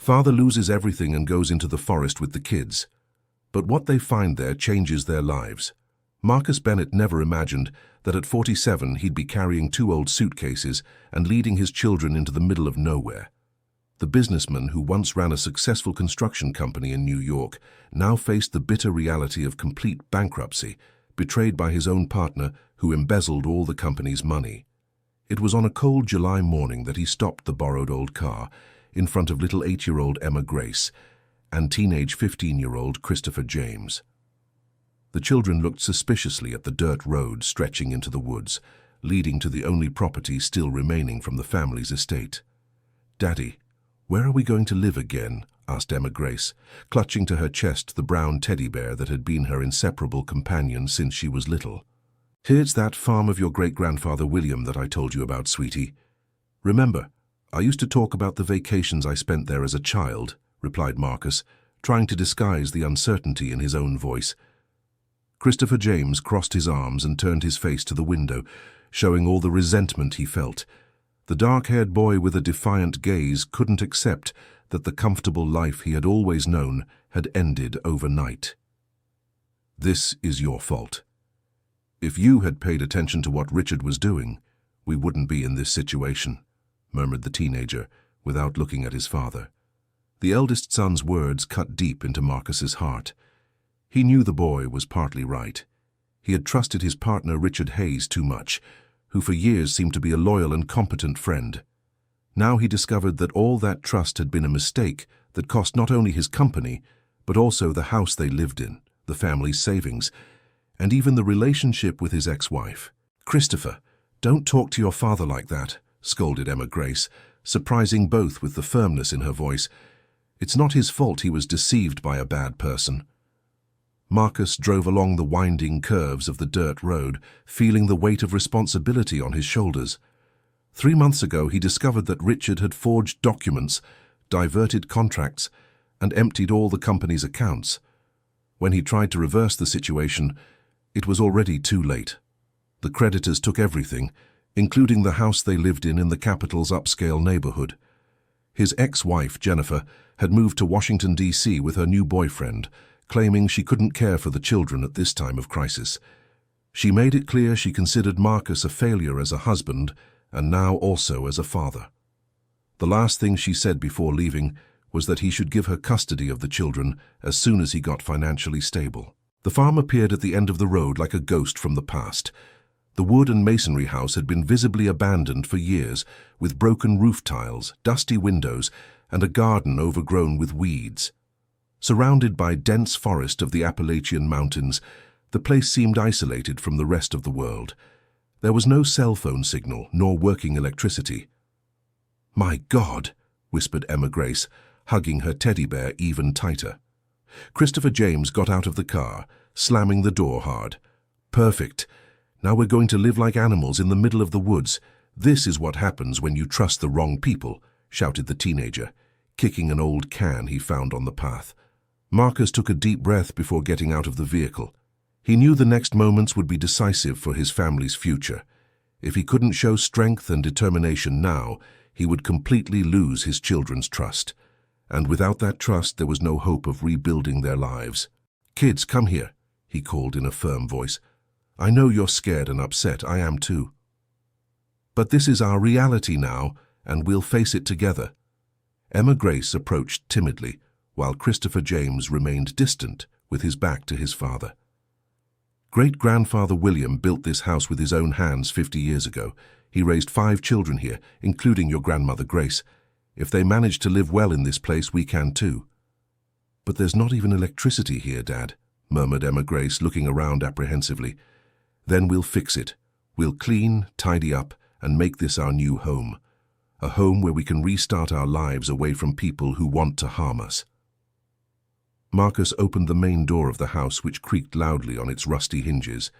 Father loses everything and goes into the forest with the kids. But what they find there changes their lives. Marcus Bennett never imagined that at 47 he'd be carrying 2 old suitcases and leading his children into the middle of nowhere. The businessman who once ran a successful construction company in New York now faced the bitter reality of complete bankruptcy, betrayed by his own partner who embezzled all the company's money. It was on a cold July morning that he stopped the borrowed old car in front of little 8-year-old Emma Grace and teenage 15-year-old Christopher James. The children looked suspiciously at the dirt road stretching into the woods, leading to the only property still remaining from the family's estate. "Daddy, where are we going to live again?" asked Emma Grace, clutching to her chest the brown teddy bear that had been her inseparable companion since she was little. "Here's that farm of your great-grandfather William that I told you about, sweetie. Remember, I used to talk about the vacations I spent there as a child," replied Marcus, trying to disguise the uncertainty in his own voice. Christopher James crossed his arms and turned his face to the window, showing all the resentment he felt. The dark-haired boy with a defiant gaze couldn't accept that the comfortable life he had always known had ended overnight. "This is your fault. If you had paid attention to what Richard was doing, we wouldn't be in this situation," murmured the teenager, without looking at his father. The eldest son's words cut deep into Marcus's heart. He knew the boy was partly right. He had trusted his partner Richard Hayes too much, who for years seemed to be a loyal and competent friend. Now he discovered that all that trust had been a mistake that cost not only his company, but also the house they lived in, the family's savings, and even the relationship with his ex-wife. "Christopher, don't talk to your father like that," scolded Emma Grace, surprising both with the firmness in her voice. "It's not his fault he was deceived by a bad person." Marcus drove along the winding curves of the dirt road, feeling the weight of responsibility on his shoulders. 3 months ago he discovered that Richard had forged documents, diverted contracts, and emptied all the company's accounts. When he tried to reverse the situation, it was already too late. The creditors took everything, including the house they lived in the capital's upscale neighborhood. His ex-wife, Jennifer, had moved to Washington, D.C. with her new boyfriend, claiming she couldn't care for the children at this time of crisis. She made it clear she considered Marcus a failure as a husband and now also as a father. The last thing she said before leaving was that he should give her custody of the children as soon as he got financially stable. The farm appeared at the end of the road like a ghost from the past. The wood and masonry house had been visibly abandoned for years, with broken roof tiles, dusty windows, and a garden overgrown with weeds. Surrounded by dense forest of the Appalachian Mountains, the place seemed isolated from the rest of the world. There was no cell phone signal, nor working electricity. "My God," whispered Emma Grace, hugging her teddy bear even tighter. Christopher James got out of the car, slamming the door hard. "Perfect. Now we're going to live like animals in the middle of the woods. This is what happens when you trust the wrong people," shouted the teenager, kicking an old can he found on the path. Marcus took a deep breath before getting out of the vehicle. He knew the next moments would be decisive for his family's future. If he couldn't show strength and determination now, he would completely lose his children's trust. And without that trust, there was no hope of rebuilding their lives. "Kids, come here," he called in a firm voice. "I know you're scared and upset. I am too. But this is our reality now, and we'll face it together." Emma Grace approached timidly, while Christopher James remained distant with his back to his father. "Great-grandfather William built this house with his own hands 50 years ago. He raised 5 children here, including your grandmother Grace. If they manage to live well in this place, we can too." "But there's not even electricity here, Dad," murmured Emma Grace, looking around apprehensively. "Then we'll fix it. We'll clean, tidy up, and make this our new home. A home where we can restart our lives away from people who want to harm us." Marcus opened the main door of the house, which creaked loudly on its rusty hinges.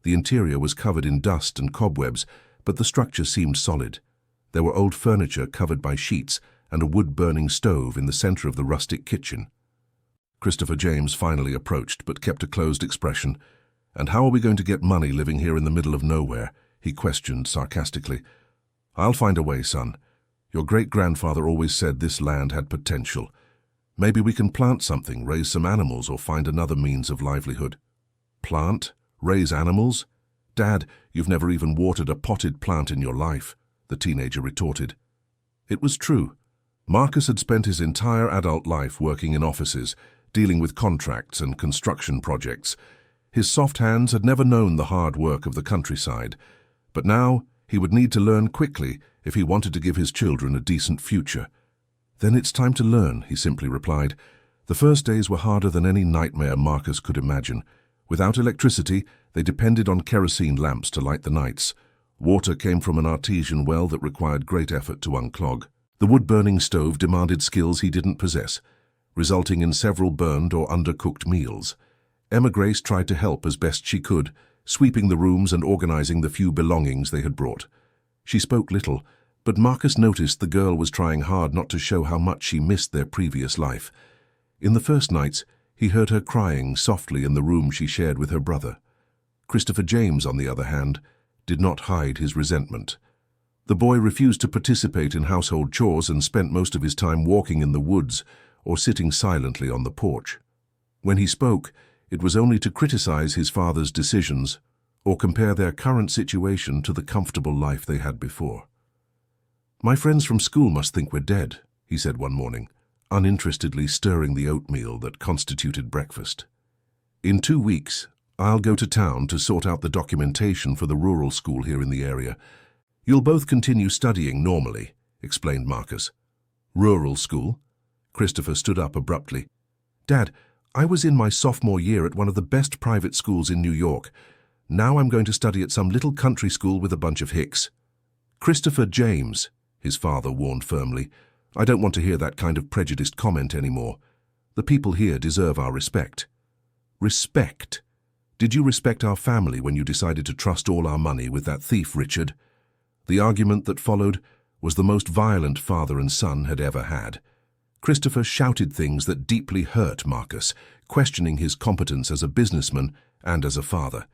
The interior was covered in dust and cobwebs, but the structure seemed solid. There were old furniture covered by sheets and a wood-burning stove in the center of the rustic kitchen. Christopher James finally approached, but kept a closed expression. "And how are we going to get money living here in the middle of nowhere?" he questioned sarcastically. "I'll find a way, son. Your great-grandfather always said this land had potential. Maybe we can plant something, raise some animals, or find another means of livelihood. Plant? Raise animals? Dad, you've never even watered a potted plant in your life, the teenager retorted. It was true. Marcus had spent his entire adult life working in offices, dealing with contracts and construction projects. His soft hands had never known the hard work of the countryside, but now he would need to learn quickly if he wanted to give his children a decent future. Then it's time to learn, he simply replied. The first days were harder than any nightmare Marcus could imagine. Without electricity, they depended on kerosene lamps to light the nights. Water came from an artesian well that required great effort to unclog. The wood-burning stove demanded skills he didn't possess, resulting in several burned or undercooked meals. Emma Grace tried to help as best she could, sweeping the rooms and organizing the few belongings they had brought. She spoke little, but Marcus noticed the girl was trying hard not to show how much she missed their previous life. In the first nights, he heard her crying softly in the room she shared with her brother. Christopher James, on the other hand, did not hide his resentment. The boy refused to participate in household chores and spent most of his time walking in the woods or sitting silently on the porch. When he spoke, it was only to criticize his father's decisions or compare their current situation to the comfortable life they had before. "My friends from school must think we're dead," he said one morning, uninterestedly stirring the oatmeal that constituted breakfast. "In 2 weeks, I'll go to town to sort out the documentation for the rural school here in the area. You'll both continue studying normally," explained Marcus. "Rural school?" Christopher stood up abruptly. "Dad, I was in my sophomore year at one of the best private schools in New York. Now I'm going to study at some little country school with a bunch of hicks." "Christopher James," his father warned firmly, "I don't want to hear that kind of prejudiced comment anymore. The people here deserve our respect." "Respect? Did you respect our family when you decided to trust all our money with that thief, Richard?" The argument that followed was the most violent father and son had ever had. Christopher shouted things that deeply hurt Marcus, questioning his competence as a businessman and as a father.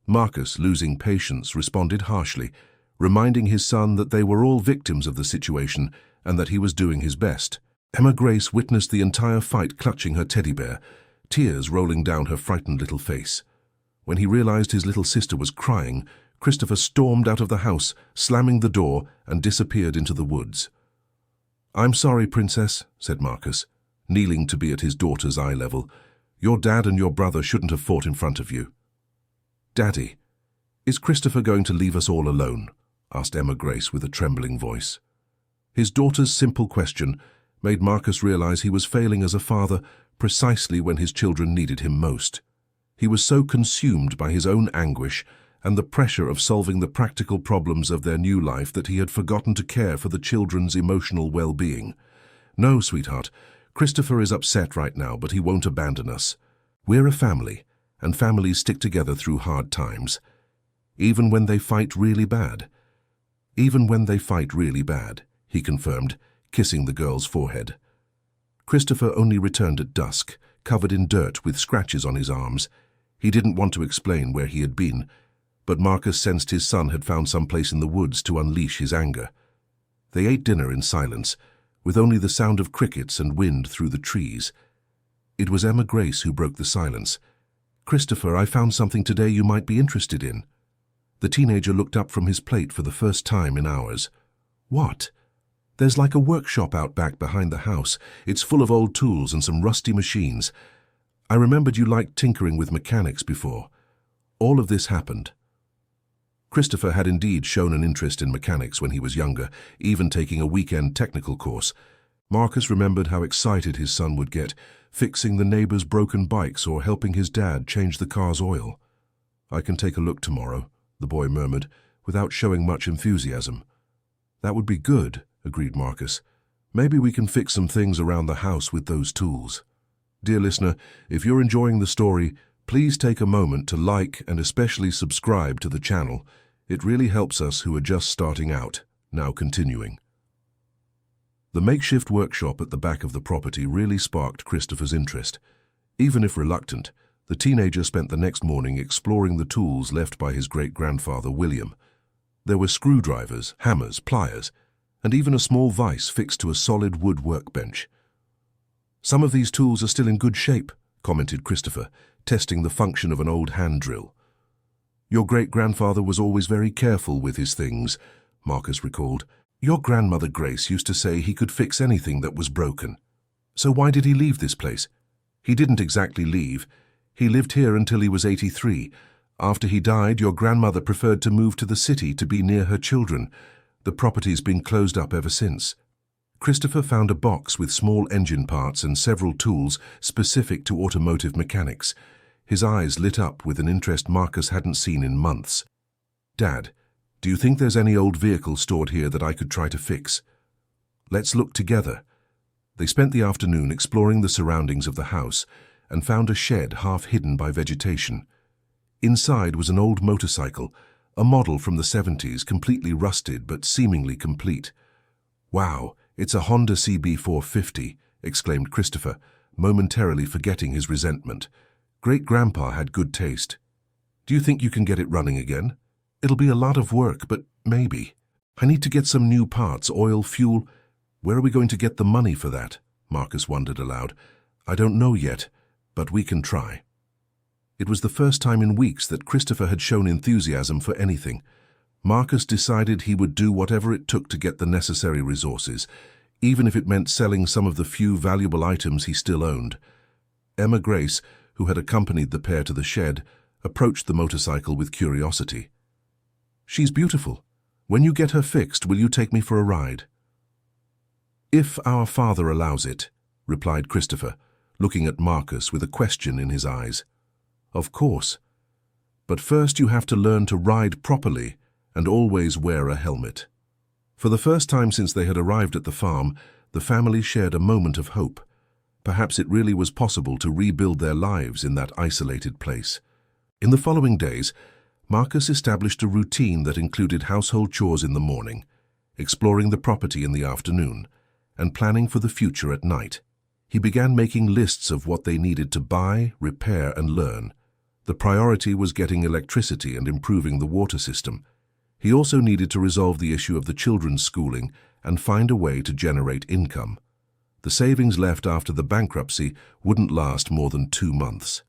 Marcus, losing patience, responded harshly, reminding his son that they were all victims of the situation and that he was doing his best. Emma Grace witnessed the entire fight, clutching her teddy bear, tears rolling down her frightened little face. When he realized his little sister was crying, Christopher stormed out of the house, slamming the door, and disappeared into the woods. "I'm sorry, Princess," said Marcus, kneeling to be at his daughter's eye level. "Your dad and your brother shouldn't have fought in front of you." "Daddy, is Christopher going to leave us all alone?" asked Emma Grace with a trembling voice. His daughter's simple question made Marcus realize he was failing as a father precisely when his children needed him most. He was so consumed by his own anguish and the pressure of solving the practical problems of their new life that he had forgotten to care for the children's emotional well-being. "No, sweetheart, Christopher is upset right now, but he won't abandon us. We're a family, and families stick together through hard times. Even when they fight really bad." "Even when they fight really bad," he confirmed, kissing the girl's forehead. Christopher only returned at dusk, covered in dirt with scratches on his arms. He didn't want to explain where he had been, but Marcus sensed his son had found some place in the woods to unleash his anger. They ate dinner in silence, with only the sound of crickets and wind through the trees. It was Emma Grace who broke the silence. "Christopher, I found something today you might be interested in." The teenager looked up from his plate for the first time in hours. "What?" "There's like a workshop out back behind the house. It's full of old tools and some rusty machines. I remembered you liked tinkering with mechanics before. All of this happened." Christopher had indeed shown an interest in mechanics when he was younger, even taking a weekend technical course. Marcus remembered how excited his son would get, fixing the neighbors' broken bikes or helping his dad change the car's oil. "I can take a look tomorrow," the boy murmured, without showing much enthusiasm. "That would be good," agreed Marcus. "Maybe we can fix some things around the house with those tools." Dear listener, if you're enjoying the story, please take a moment to like and especially subscribe to the channel. It really helps us who are just starting out. Now continuing. The makeshift workshop at the back of the property really sparked Christopher's interest. Even if reluctant, the teenager spent the next morning exploring the tools left by his great-grandfather William. There were screwdrivers, hammers, pliers, and even a small vise fixed to a solid wood workbench. "Some of these tools are still in good shape," commented Christopher, testing the function of an old hand drill. "Your great-grandfather was always very careful with his things," Marcus recalled. "Your grandmother Grace used to say he could fix anything that was broken. So why did he leave this place?" "He didn't exactly leave. He lived here until he was 83. After he died, your grandmother preferred to move to the city to be near her children. The property's been closed up ever since." Christopher found a box with small engine parts and several tools specific to automotive mechanics. His eyes lit up with an interest Marcus hadn't seen in months. "Dad, do you think there's any old vehicle stored here that I could try to fix?" "Let's look together." They spent the afternoon exploring the surroundings of the house and found a shed half hidden by vegetation. Inside was an old motorcycle, a model from the 70s, completely rusted but seemingly complete. "Wow, it's a Honda CB450, exclaimed Christopher, momentarily forgetting his resentment. Great-grandpa had good taste. "Do you think you can get it running again?" "It'll be a lot of work, but maybe. I need to get some new parts, oil, fuel." "Where are we going to get the money for that?" Marcus wondered aloud. "I don't know yet, but we can try." It was the first time in weeks that Christopher had shown enthusiasm for anything. Marcus decided he would do whatever it took to get the necessary resources, even if it meant selling some of the few valuable items he still owned. Emma Grace, who had accompanied the pair to the shed, approached the motorcycle with curiosity. "She's beautiful. When you get her fixed, will you take me for a ride?" "If our father allows it," replied Christopher, looking at Marcus with a question in his eyes. "Of course. But first you have to learn to ride properly and always wear a helmet." For the first time since they had arrived at the farm, the family shared a moment of hope. Perhaps it really was possible to rebuild their lives in that isolated place. In the following days, Marcus established a routine that included household chores in the morning, exploring the property in the afternoon, and planning for the future at night. He began making lists of what they needed to buy, repair, and learn. The priority was getting electricity and improving the water system. He also needed to resolve the issue of the children's schooling and find a way to generate income. The savings left after the bankruptcy wouldn't last more than 2 months.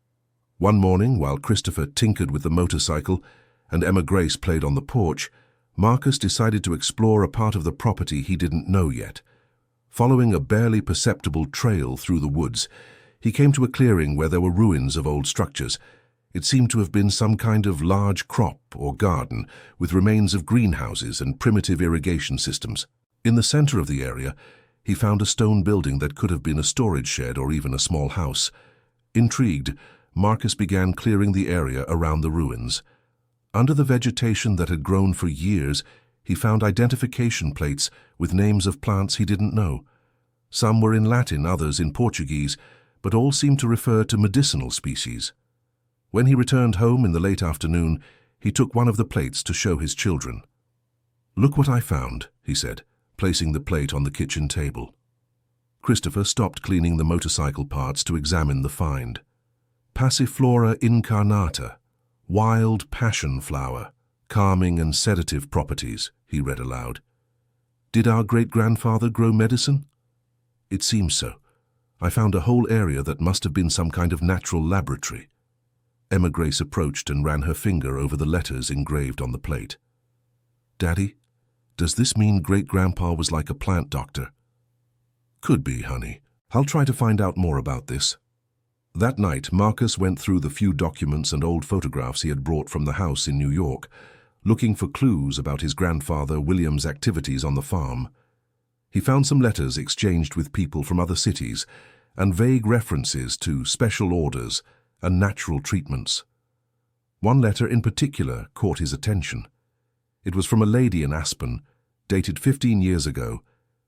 One morning, while Christopher tinkered with the motorcycle and Emma Grace played on the porch, Marcus decided to explore a part of the property he didn't know yet. Following a barely perceptible trail through the woods, he came to a clearing where there were ruins of old structures. It seemed to have been some kind of large crop or garden with remains of greenhouses and primitive irrigation systems. In the center of the area, he found a stone building that could have been a storage shed or even a small house. Intrigued, Marcus began clearing the area around the ruins. Under the vegetation that had grown for years, he found identification plates with names of plants he didn't know. Some were in Latin, others in Portuguese, but all seemed to refer to medicinal species. When he returned home in the late afternoon, he took one of the plates to show his children. "Look what I found," he said, placing the plate on the kitchen table. Christopher stopped cleaning the motorcycle parts to examine the find. "Passiflora incarnata, wild passion flower, calming and sedative properties," he read aloud. "Did our great-grandfather grow medicine?" "It seems so. I found a whole area that must have been some kind of natural laboratory." Emma Grace approached and ran her finger over the letters engraved on the plate. "Daddy, does this mean great-grandpa was like a plant doctor?" "Could be, honey. I'll try to find out more about this." That night, Marcus went through the few documents and old photographs he had brought from the house in New York, looking for clues about his grandfather William's activities on the farm. He found some letters exchanged with people from other cities and vague references to special orders and natural treatments. One letter in particular caught his attention. It was from a lady in Aspen, dated 15 years ago,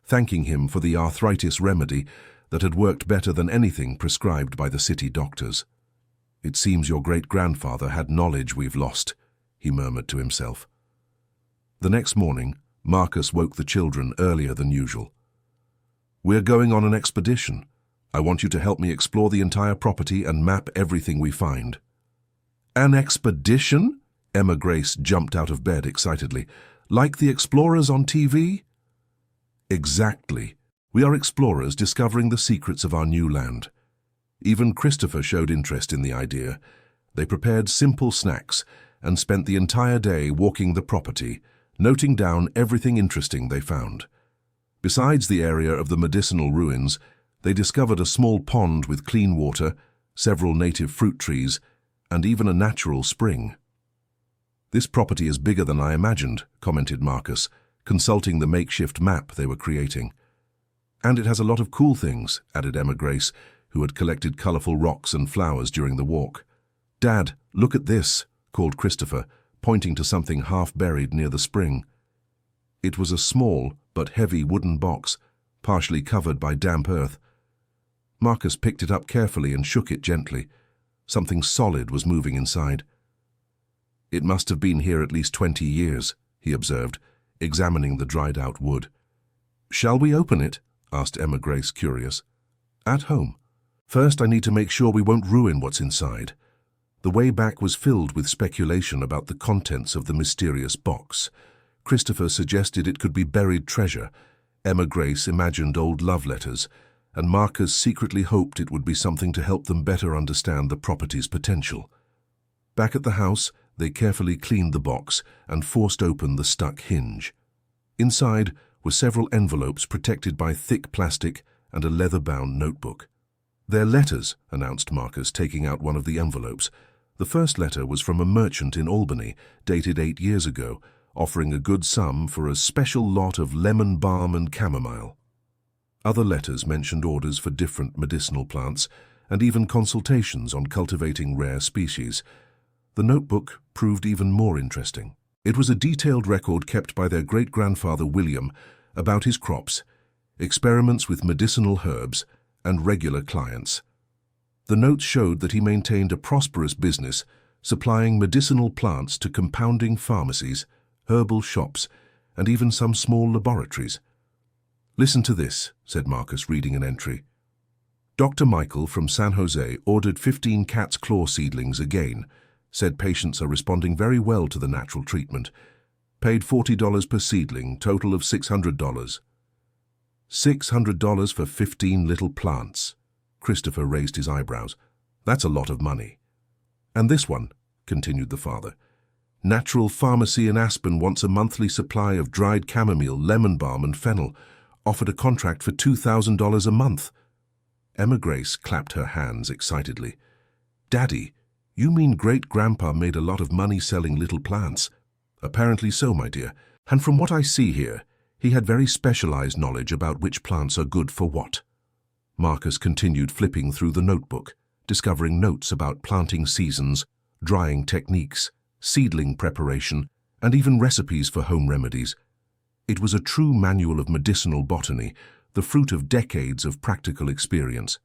thanking him for the arthritis remedy that had worked better than anything prescribed by the city doctors. "It seems your great-grandfather had knowledge we've lost," he murmured to himself. The next morning, Marcus woke the children earlier than usual. "We're going on an expedition. I want you to help me explore the entire property and map everything we find." "An expedition?" Emma Grace jumped out of bed excitedly. "Like the explorers on TV?" Exactly. We are explorers discovering the secrets of our new land. Even Christopher showed interest in the idea. They prepared simple snacks and spent the entire day walking the property, noting down everything interesting they found. Besides the area of the medicinal ruins, they discovered a small pond with clean water, several native fruit trees, and even a natural spring. "This property is bigger than I imagined," commented Marcus, consulting the makeshift map they were creating. "And it has a lot of cool things," added Emma Grace, who had collected colorful rocks and flowers during the walk. "Dad, look at this," called Christopher, pointing to something half buried near the spring. It was a small but heavy wooden box, partially covered by damp earth. Marcus picked it up carefully and shook it gently. Something solid was moving inside. "It must have been here at least 20 years, he observed, examining the dried-out wood. "Shall we open it?" asked Emma Grace, curious. "At home. First, I need to make sure we won't ruin what's inside." The way back was filled with speculation about the contents of the mysterious box. Christopher suggested it could be buried treasure. Emma Grace imagined old love letters, and Marcus secretly hoped it would be something to help them better understand the property's potential. Back at the house, they carefully cleaned the box and forced open the stuck hinge. Inside were several envelopes protected by thick plastic and a leather-bound notebook. "They're letters," announced Marcus, taking out one of the envelopes. The first letter was from a merchant in Albany, dated 8 years ago, offering a good sum for a special lot of lemon balm and chamomile. Other letters mentioned orders for different medicinal plants and even consultations on cultivating rare species. The notebook proved even more interesting. It was a detailed record kept by their great-grandfather William about his crops, experiments with medicinal herbs, and regular clients. The notes showed that he maintained a prosperous business, supplying medicinal plants to compounding pharmacies, herbal shops, and even some small laboratories. "Listen to this," said Marcus, reading an entry. "Dr. Michael from San Jose ordered 15 cat's claw seedlings again. Said patients are responding very well to the natural treatment. Paid $40 per seedling, total of $600. $600 for 15 little plants." Christopher raised his eyebrows. "That's a lot of money." "And this one," continued the father. "Natural Pharmacy in Aspen wants a monthly supply of dried chamomile, lemon balm, and fennel. Offered a contract for $2,000 a month." Emma Grace clapped her hands excitedly. "Daddy, you mean Great-Grandpa made a lot of money selling little plants?" "Apparently so, my dear. And from what I see here, he had very specialized knowledge about which plants are good for what." Marcus continued flipping through the notebook, discovering notes about planting seasons, drying techniques, seedling preparation, and even recipes for home remedies. It was a true manual of medicinal botany, the fruit of decades of practical experience.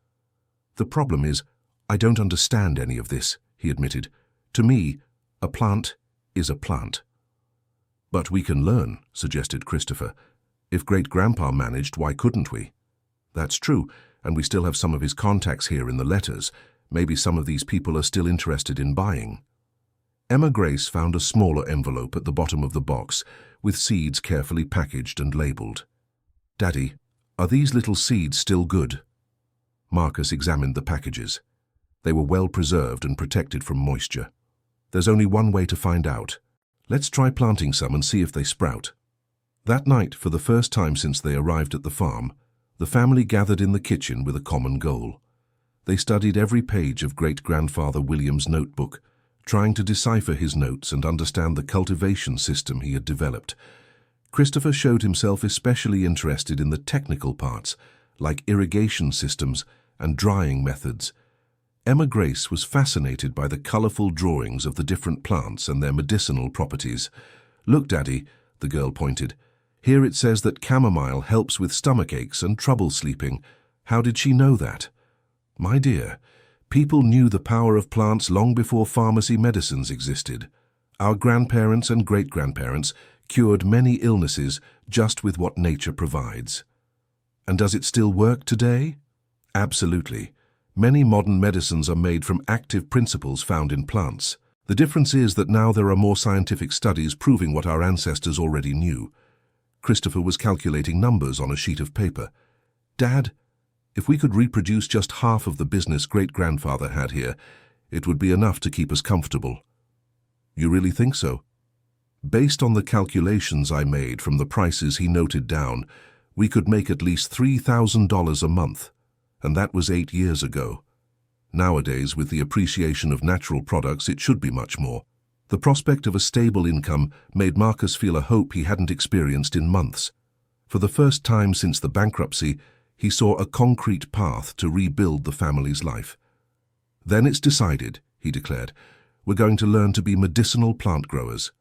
"The problem is, I don't understand any of this," he admitted. "To me, a plant is a plant." "But we can learn," suggested Christopher. "If Great-Grandpa managed, why couldn't we?" "That's true, and we still have some of his contacts here in the letters. Maybe some of these people are still interested in buying." Emma Grace found a smaller envelope at the bottom of the box, with seeds carefully packaged and labeled. "Daddy, are these little seeds still good?" Marcus examined the packages. They were well preserved and protected from moisture. "There's only one way to find out. Let's try planting some and see if they sprout." That night, for the first time since they arrived at the farm, the family gathered in the kitchen with a common goal. They studied every page of Great-Grandfather William's notebook, trying to decipher his notes and understand the cultivation system he had developed. Christopher showed himself especially interested in the technical parts, like irrigation systems and drying methods. Emma Grace was fascinated by the colorful drawings of the different plants and their medicinal properties. "Look, Daddy," the girl pointed. "Here it says that chamomile helps with stomach aches and trouble sleeping. How did she know that?" "My dear, people knew the power of plants long before pharmacy medicines existed. Our grandparents and great-grandparents cured many illnesses just with what nature provides." "And does it still work today?" "Absolutely. Many modern medicines are made from active principles found in plants. The difference is that now there are more scientific studies proving what our ancestors already knew. Christopher was calculating numbers on a sheet of paper. "Dad, if we could reproduce just half of the business great-grandfather had here, it would be enough to keep us comfortable." "You really think so?" "Based on the calculations I made from the prices he noted down, we could make at least $3,000 a month, and that was 8 years ago. Nowadays, with the appreciation of natural products, it should be much more." The prospect of a stable income made Marcus feel a hope he hadn't experienced in months. For the first time since the bankruptcy, he saw a concrete path to rebuild the family's life. "Then it's decided," he declared. "We're going to learn to be medicinal plant growers."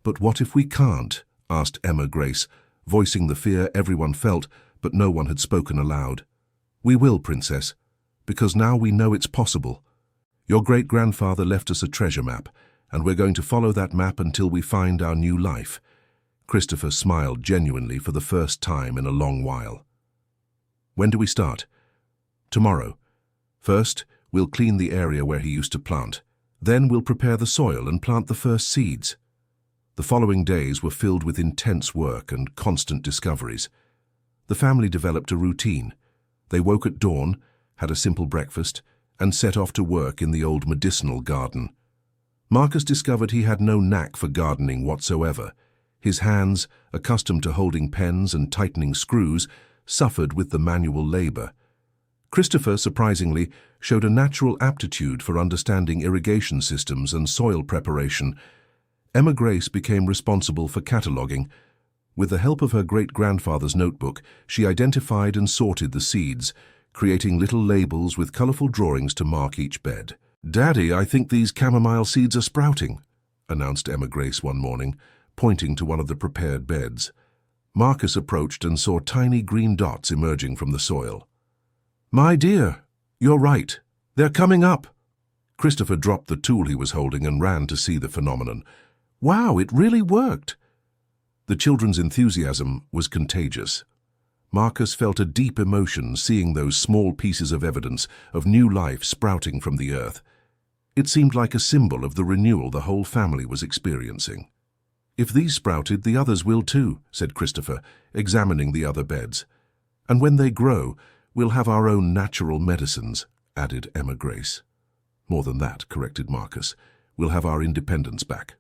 "But what if we can't?" asked Emma Grace, voicing the fear everyone felt, but no one had spoken aloud. "We will, Princess, because now we know it's possible. Your great-grandfather left us a treasure map, and we're going to follow that map until we find our new life." Christopher smiled genuinely for the first time in a long while. "When do we start?" "Tomorrow. First, we'll clean the area where he used to plant. Then we'll prepare the soil and plant the first seeds." The following days were filled with intense work and constant discoveries. The family developed a routine. They woke at dawn, had a simple breakfast, and set off to work in the old medicinal garden. Marcus discovered he had no knack for gardening whatsoever. His hands, accustomed to holding pens and tightening screws, suffered with the manual labor. Christopher, surprisingly, showed a natural aptitude for understanding irrigation systems and soil preparation. Emma Grace became responsible for cataloging. With the help of her great-grandfather's notebook, she identified and sorted the seeds, creating little labels with colorful drawings to mark each bed. "Daddy, I think these chamomile seeds are sprouting," announced Emma Grace one morning, pointing to one of the prepared beds. Marcus approached and saw tiny green dots emerging from the soil. "My dear, you're right. They're coming up." Christopher dropped the tool he was holding and ran to see the phenomenon. "Wow, it really worked!" The children's enthusiasm was contagious. Marcus felt a deep emotion seeing those small pieces of evidence of new life sprouting from the earth. It seemed like a symbol of the renewal the whole family was experiencing. "If these sprouted, the others will too," said Christopher, examining the other beds. "And when they grow, we'll have our own natural medicines," added Emma Grace. "More than that," corrected Marcus. "We'll have our independence back."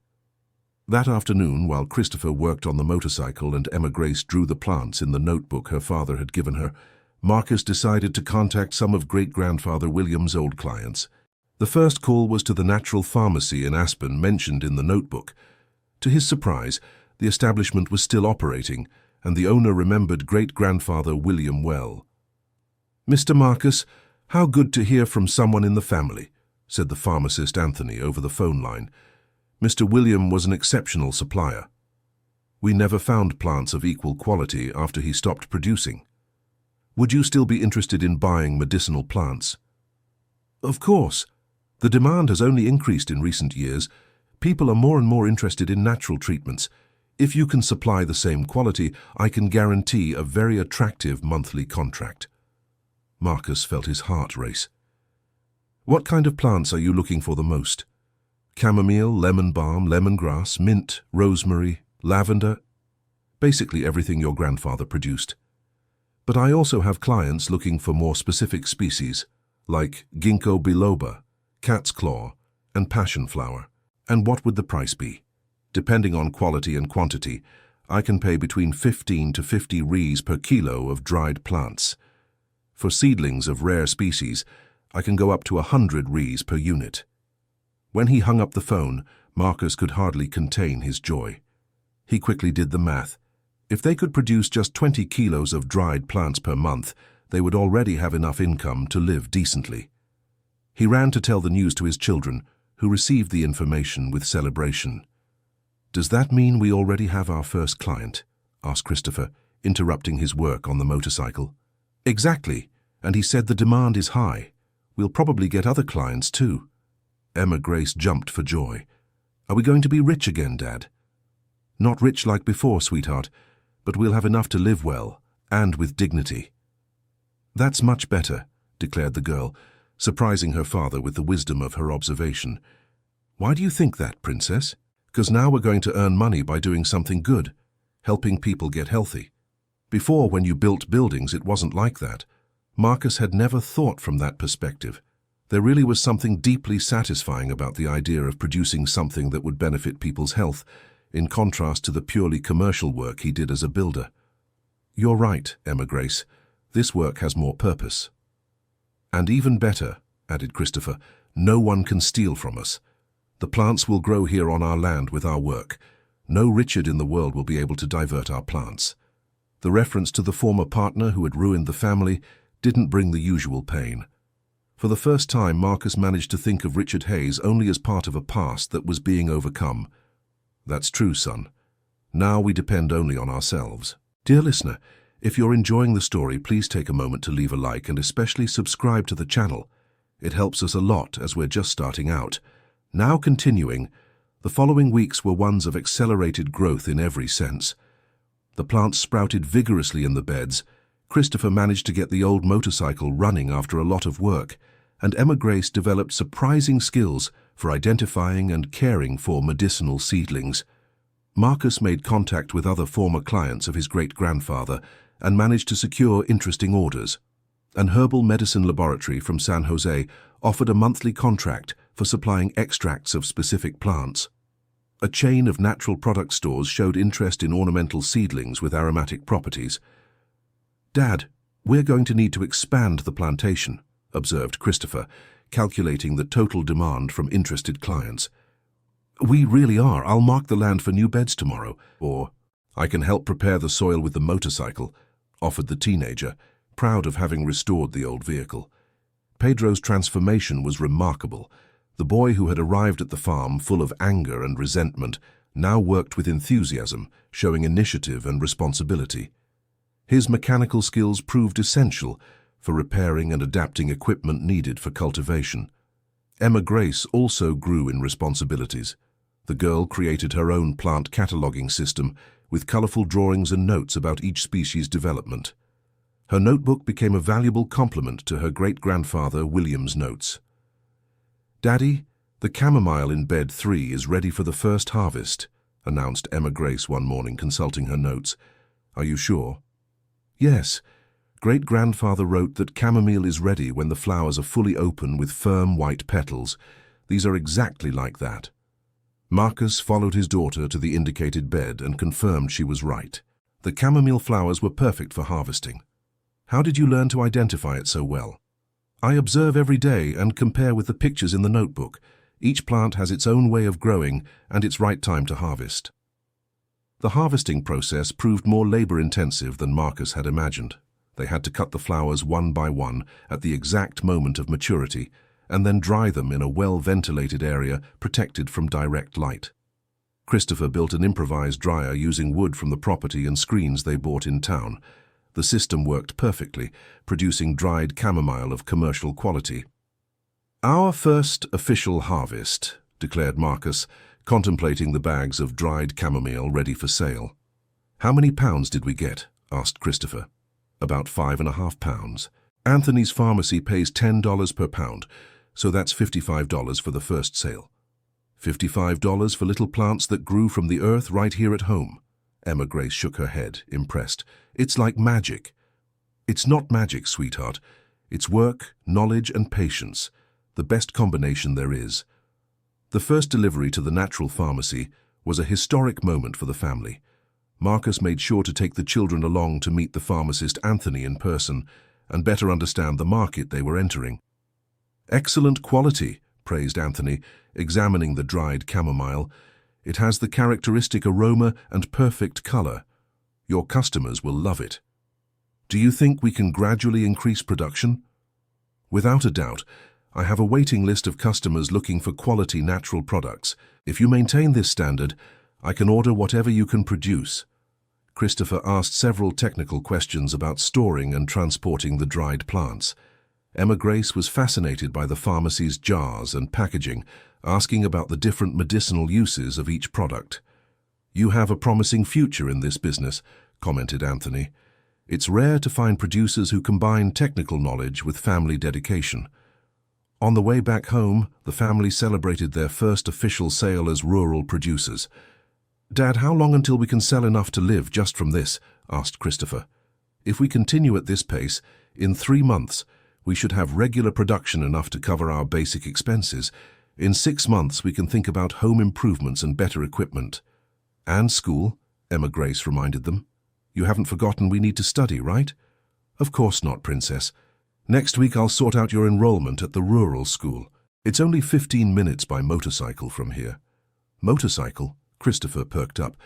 That afternoon, while Christopher worked on the motorcycle and Emma Grace drew the plants in the notebook her father had given her, Marcus decided to contact some of great-grandfather William's old clients. The first call was to the natural pharmacy in Aspen mentioned in the notebook. To his surprise, the establishment was still operating, and the owner remembered great-grandfather William well. "Mr. Marcus, how good to hear from someone in the family," said the pharmacist Anthony over the phone line. "Mr. William was an exceptional supplier. We never found plants of equal quality after he stopped producing. Would you still be interested in buying medicinal plants?" "Of course. The demand has only increased in recent years. People are more and more interested in natural treatments. If you can supply the same quality, I can guarantee a very attractive monthly contract." Marcus felt his heart race. "What kind of plants are you looking for the most? Chamomile, lemon balm, lemongrass, mint, rosemary, lavender, basically everything your grandfather produced. But I also have clients looking for more specific species, like ginkgo biloba, cat's claw, and passion flower. And what would the price be? Depending on quality and quantity, I can pay between 15 to 50 Rs per kilo of dried plants. For seedlings of rare species, I can go up to 100 Rs per unit." When he hung up the phone, Marcus could hardly contain his joy. He quickly did the math. If they could produce just 20 kilos of dried plants per month, they would already have enough income to live decently. He ran to tell the news to his children, who received the information with celebration. "Does that mean we already have our first client?" asked Christopher, interrupting his work on the motorcycle. "Exactly, and he said the demand is high. We'll probably get other clients too." Emma Grace jumped for joy. "Are we going to be rich again, Dad?" "Not rich like before, sweetheart, but we'll have enough to live well, and with dignity." "That's much better," declared the girl, surprising her father with the wisdom of her observation. "Why do you think that, Princess?" "'Cause now we're going to earn money by doing something good, helping people get healthy. Before, when you built buildings, it wasn't like that. Marcus had never thought from that perspective. There really was something deeply satisfying about the idea of producing something that would benefit people's health, in contrast to the purely commercial work he did as a builder. You're right, Emma Grace. This work has more purpose. And even better, added Christopher, no one can steal from us. The plants will grow here on our land with our work. No Richard in the world will be able to divert our plants. The reference to the former partner who had ruined the family didn't bring the usual pain. For the first time, Marcus managed to think of Richard Hayes only as part of a past that was being overcome. That's true, son. Now we depend only on ourselves. Dear listener, if you're enjoying the story, please take a moment to leave a like and especially subscribe to the channel. It helps us a lot as we're just starting out. Now continuing, the following weeks were ones of accelerated growth in every sense. The plants sprouted vigorously in the beds. Christopher managed to get the old motorcycle running after a lot of work, and Emma Grace developed surprising skills for identifying and caring for medicinal seedlings. Marcus made contact with other former clients of his great-grandfather and managed to secure interesting orders. An herbal medicine laboratory from San Jose offered a monthly contract for supplying extracts of specific plants. A chain of natural product stores showed interest in ornamental seedlings with aromatic properties. Dad, we're going to need to expand the plantation, observed Christopher, calculating the total demand from interested clients. We really are. I'll mark the land for new beds tomorrow. Or, I can help prepare the soil with the motorcycle, offered the teenager, proud of having restored the old vehicle. Pedro's transformation was remarkable. The boy who had arrived at the farm full of anger and resentment now worked with enthusiasm, showing initiative and responsibility. His mechanical skills proved essential for repairing and adapting equipment needed for cultivation. Emma Grace also grew in responsibilities. The girl created her own plant cataloging system with colorful drawings and notes about each species' development. Her notebook became a valuable complement to her great-grandfather William's notes. Daddy, the chamomile in bed 3 is ready for the first harvest, announced Emma Grace one morning, consulting her notes. Are you sure? Yes. Great-grandfather wrote that chamomile is ready when the flowers are fully open with firm white petals. These are exactly like that. Marcus followed his daughter to the indicated bed and confirmed she was right. The chamomile flowers were perfect for harvesting. How did you learn to identify it so well? I observe every day and compare with the pictures in the notebook. Each plant has its own way of growing and its right time to harvest. The harvesting process proved more labor-intensive than Marcus had imagined. They had to cut the flowers one by one at the exact moment of maturity and then dry them in a well-ventilated area protected from direct light. Christopher built an improvised dryer using wood from the property and screens they bought in town. The system worked perfectly, producing dried chamomile of commercial quality. Our first official harvest, declared Marcus, contemplating the bags of dried chamomile ready for sale. How many pounds did we get? Asked Christopher. About 5.5 pounds. Anthony's pharmacy pays $10 per pound, so that's $55 for the first sale. $55 for little plants that grew from the earth right here at home. Emma Grace shook her head, impressed. It's like magic. It's not magic, sweetheart. It's work, knowledge, and patience, the best combination there is. The first delivery to the natural pharmacy was a historic moment for the family. Marcus made sure to take the children along to meet the pharmacist Anthony in person and better understand the market they were entering. Excellent quality, praised Anthony, examining the dried chamomile. It has the characteristic aroma and perfect color. Your customers will love it. Do you think we can gradually increase production? Without a doubt. I have a waiting list of customers looking for quality natural products. If you maintain this standard, I can order whatever you can produce. Christopher asked several technical questions about storing and transporting the dried plants. Emma Grace was fascinated by the pharmacy's jars and packaging, asking about the different medicinal uses of each product. You have a promising future in this business, commented Anthony. It's rare to find producers who combine technical knowledge with family dedication. On the way back home, the family celebrated their first official sale as rural producers. Dad, how long until we can sell enough to live just from this? Asked Christopher. If we continue at this pace, in 3 months, we should have regular production enough to cover our basic expenses. In 6 months, we can think about home improvements and better equipment. And school, Emma Grace reminded them. You haven't forgotten we need to study, right? Of course not, Princess. Next week I'll sort out your enrollment at the rural school. It's only 15 minutes by motorcycle from here. Motorcycle? Christopher perked up.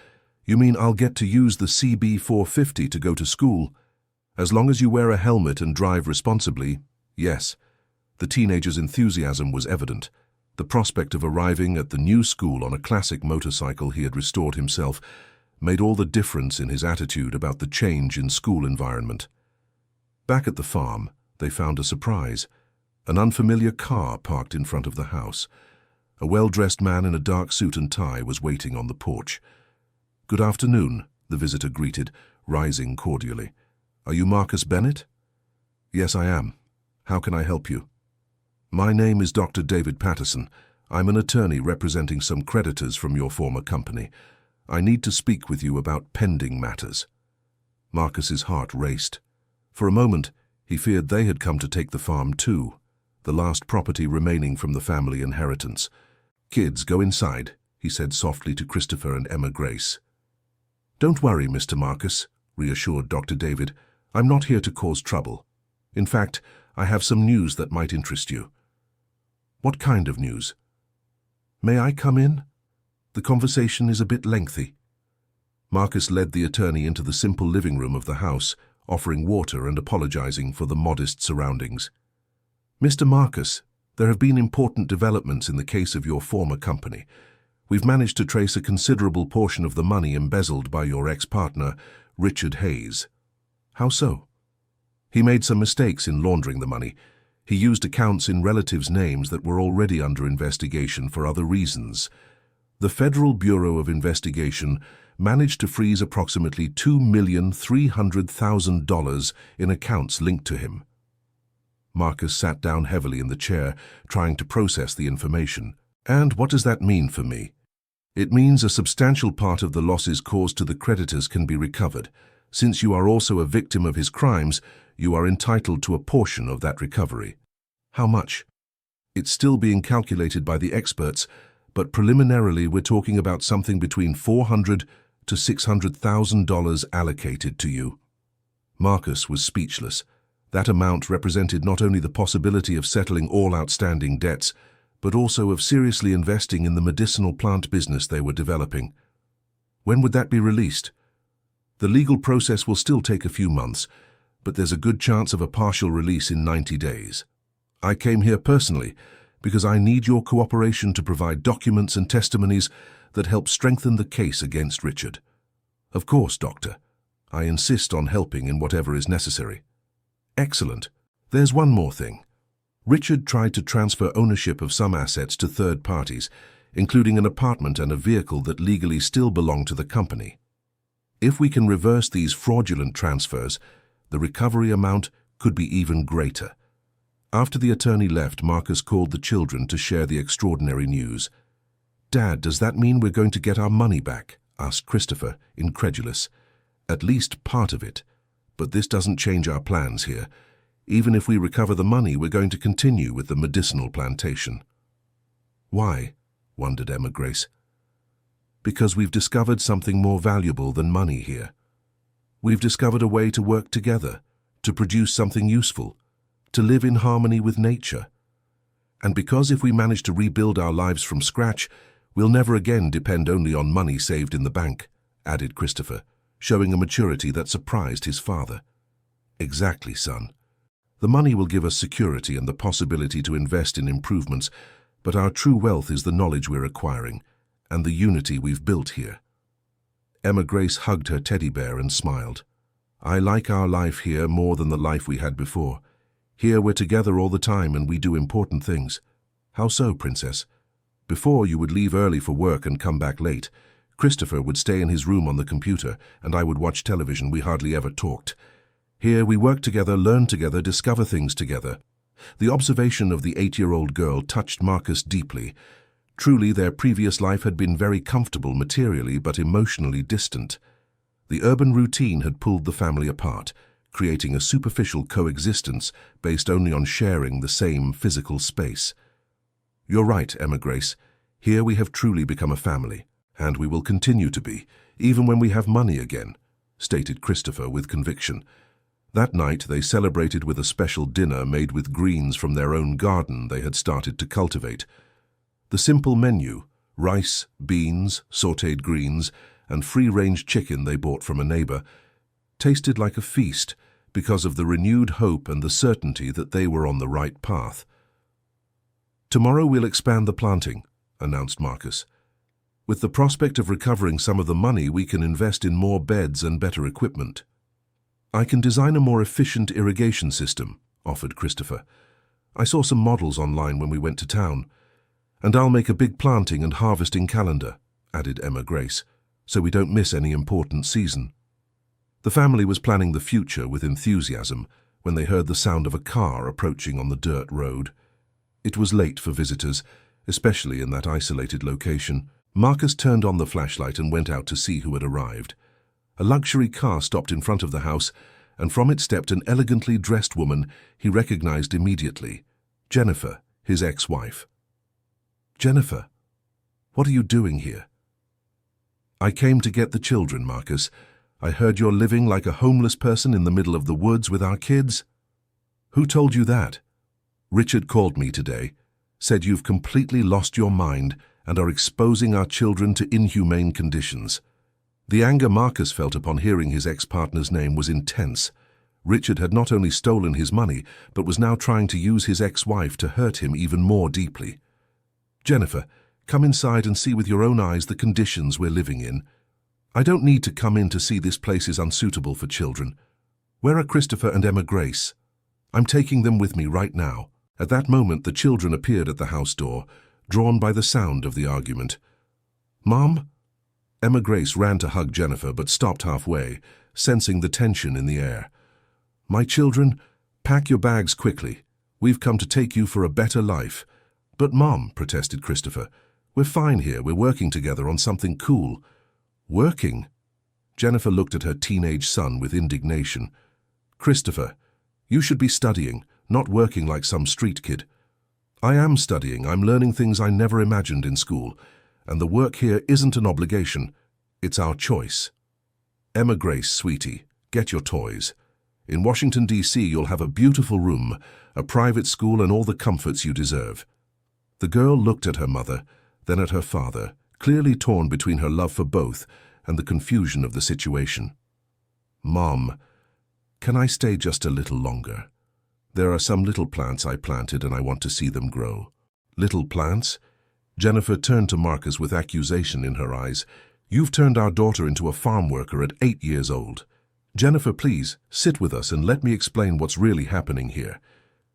You mean I'll get to use the CB 450 to go to school? As long as you wear a helmet and drive responsibly, yes. The teenager's enthusiasm was evident. The prospect of arriving at the new school on a classic motorcycle he had restored himself made all the difference in his attitude about the change in school environment. Back at the farm, they found a surprise. An unfamiliar car parked in front of the house. A well-dressed man in a dark suit and tie was waiting on the porch. Good afternoon, the visitor greeted, rising cordially. Are you Marcus Bennett? Yes, I am. How can I help you? My name is Dr. David Patterson. I'm an attorney representing some creditors from your former company. I need to speak with you about pending matters. Marcus's heart raced. For a moment, he feared they had come to take the farm too, the last property remaining from the family inheritance. Kids, go inside, he said softly to Christopher and Emma Grace. Don't worry, Mr. Marcus, reassured Dr. David. I'm not here to cause trouble. In fact, I have some news that might interest you. What kind of news? May I come in? The conversation is a bit lengthy. Marcus led the attorney into the simple living room of the house, offering water and apologizing for the modest surroundings. Mr. Marcus, there have been important developments in the case of your former company. We've managed to trace a considerable portion of the money embezzled by your ex-partner, Richard Hayes. How so? He made some mistakes in laundering the money. He used accounts in relatives' names that were already under investigation for other reasons. The Federal Bureau of Investigation managed to freeze approximately $2,300,000 in accounts linked to him. Marcus sat down heavily in the chair, trying to process the information. And what does that mean for me? It means a substantial part of the losses caused to the creditors can be recovered. Since you are also a victim of his crimes, you are entitled to a portion of that recovery. How much? It's still being calculated by the experts, but preliminarily we're talking about something between $400,000 to $600,000 allocated to you. Marcus was speechless. That amount represented not only the possibility of settling all outstanding debts, but also of seriously investing in the medicinal plant business they were developing. When would that be released? The legal process will still take a few months, but there's a good chance of a partial release in 90 days. I came here personally because I need your cooperation to provide documents and testimonies that help strengthen the case against Richard. Of course, Doctor. I insist on helping in whatever is necessary. Excellent. There's one more thing. Richard tried to transfer ownership of some assets to third parties, including an apartment and a vehicle that legally still belong to the company. If we can reverse these fraudulent transfers, the recovery amount could be even greater. After the attorney left, Marcus called the children to share the extraordinary news. Dad, does that mean we're going to get our money back? Asked Christopher, incredulous. At least part of it. But this doesn't change our plans here. Even if we recover the money, we're going to continue with the medicinal plantation. Why? Wondered Emma Grace. Because we've discovered something more valuable than money here. We've discovered a way to work together, to produce something useful, to live in harmony with nature. And because if we manage to rebuild our lives from scratch, we'll never again depend only on money saved in the bank, added Christopher, showing a maturity that surprised his father. Exactly, son. The money will give us security and the possibility to invest in improvements, but our true wealth is the knowledge we're acquiring and the unity we've built here. Emma Grace hugged her teddy bear and smiled. I like our life here more than the life we had before. Here we're together all the time and we do important things. How so, Princess? Before you would leave early for work and come back late. Christopher would stay in his room on the computer and I would watch television. We hardly ever talked. Here we work together, learn together, discover things together. The observation of the 8-year-old girl touched Marcus deeply. Truly, their previous life had been very comfortable materially but emotionally distant. The urban routine had pulled the family apart, creating a superficial coexistence based only on sharing the same physical space. "You're right, Emma Grace. Here we have truly become a family, and we will continue to be, even when we have money again," stated Christopher with conviction. That night they celebrated with a special dinner made with greens from their own garden they had started to cultivate. The simple menu, rice, beans, sautéed greens, and free-range chicken they bought from a neighbor, tasted like a feast because of the renewed hope and the certainty that they were on the right path. "Tomorrow we'll expand the planting," announced Marcus. "With the prospect of recovering some of the money, we can invest in more beds and better equipment." "I can design a more efficient irrigation system," offered Christopher. "I saw some models online when we went to town. And I'll make a big planting and harvesting calendar," added Emma Grace, "so we don't miss any important season." The family was planning the future with enthusiasm when they heard the sound of a car approaching on the dirt road. It was late for visitors, especially in that isolated location. Marcus turned on the flashlight and went out to see who had arrived. A luxury car stopped in front of the house, and from it stepped an elegantly dressed woman he recognized immediately, Jennifer, his ex-wife. "Jennifer, what are you doing here?" "I came to get the children, Marcus. I heard you're living like a homeless person in the middle of the woods with our kids." "Who told you that?" "Richard called me today, said you've completely lost your mind and are exposing our children to inhumane conditions." The anger Marcus felt upon hearing his ex-partner's name was intense. Richard had not only stolen his money, but was now trying to use his ex-wife to hurt him even more deeply. "Jennifer, come inside and see with your own eyes the conditions we're living in." "I don't need to come in to see this place is unsuitable for children. Where are Christopher and Emma Grace?" "I'm taking them with me right now." At that moment, the children appeared at the house door, drawn by the sound of the argument. "Mom?" Emma Grace ran to hug Jennifer but stopped halfway, sensing the tension in the air. "My children, pack your bags quickly. We've come to take you for a better life." "But Mom," protested Christopher, "we're fine here. We're working together on something cool." "Working?" Jennifer looked at her teenage son with indignation. "Christopher, you should be studying, not working like some street kid." "I am studying. I'm learning things I never imagined in school. And the work here isn't an obligation. It's our choice." "Emma Grace, sweetie, get your toys. In Washington, D.C., you'll have a beautiful room, a private school, and all the comforts you deserve." The girl looked at her mother, then at her father, clearly torn between her love for both and the confusion of the situation. "Mom, can I stay just a little longer? There are some little plants I planted and I want to see them grow." "Little plants?" Jennifer turned to Marcus with accusation in her eyes. "You've turned our daughter into a farm worker at 8 years old. Jennifer, please, sit with us and let me explain what's really happening here."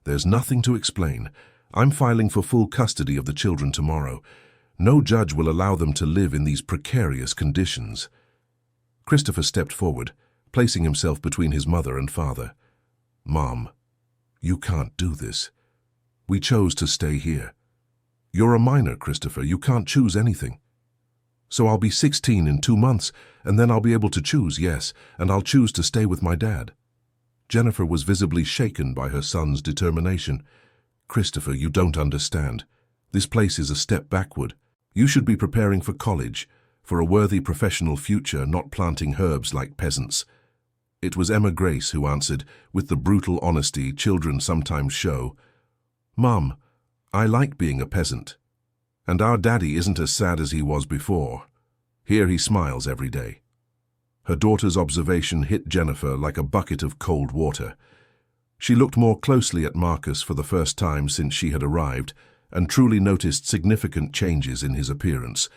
"There's nothing to explain. I'm filing for full custody of the children tomorrow. No judge will allow them to live in these precarious conditions." Christopher stepped forward, placing himself between his mother and father. "Mom, you can't do this. We chose to stay here. You're a minor, Christopher. You can't choose anything." "So I'll be 16 in 2 months, and then I'll be able to choose, yes, and I'll choose to stay with my dad." Jennifer was visibly shaken by her son's determination. "Christopher, you don't understand. This place is a step backward. You should be preparing for college, for a worthy professional future, not planting herbs like peasants." It was Emma Grace who answered, with the brutal honesty children sometimes show. "Mom, I like being a peasant. And our daddy isn't as sad as he was before. Here he smiles every day." Her daughter's observation hit Jennifer like a bucket of cold water. She looked more closely at Marcus for the first time since she had arrived and truly noticed significant changes in his appearance.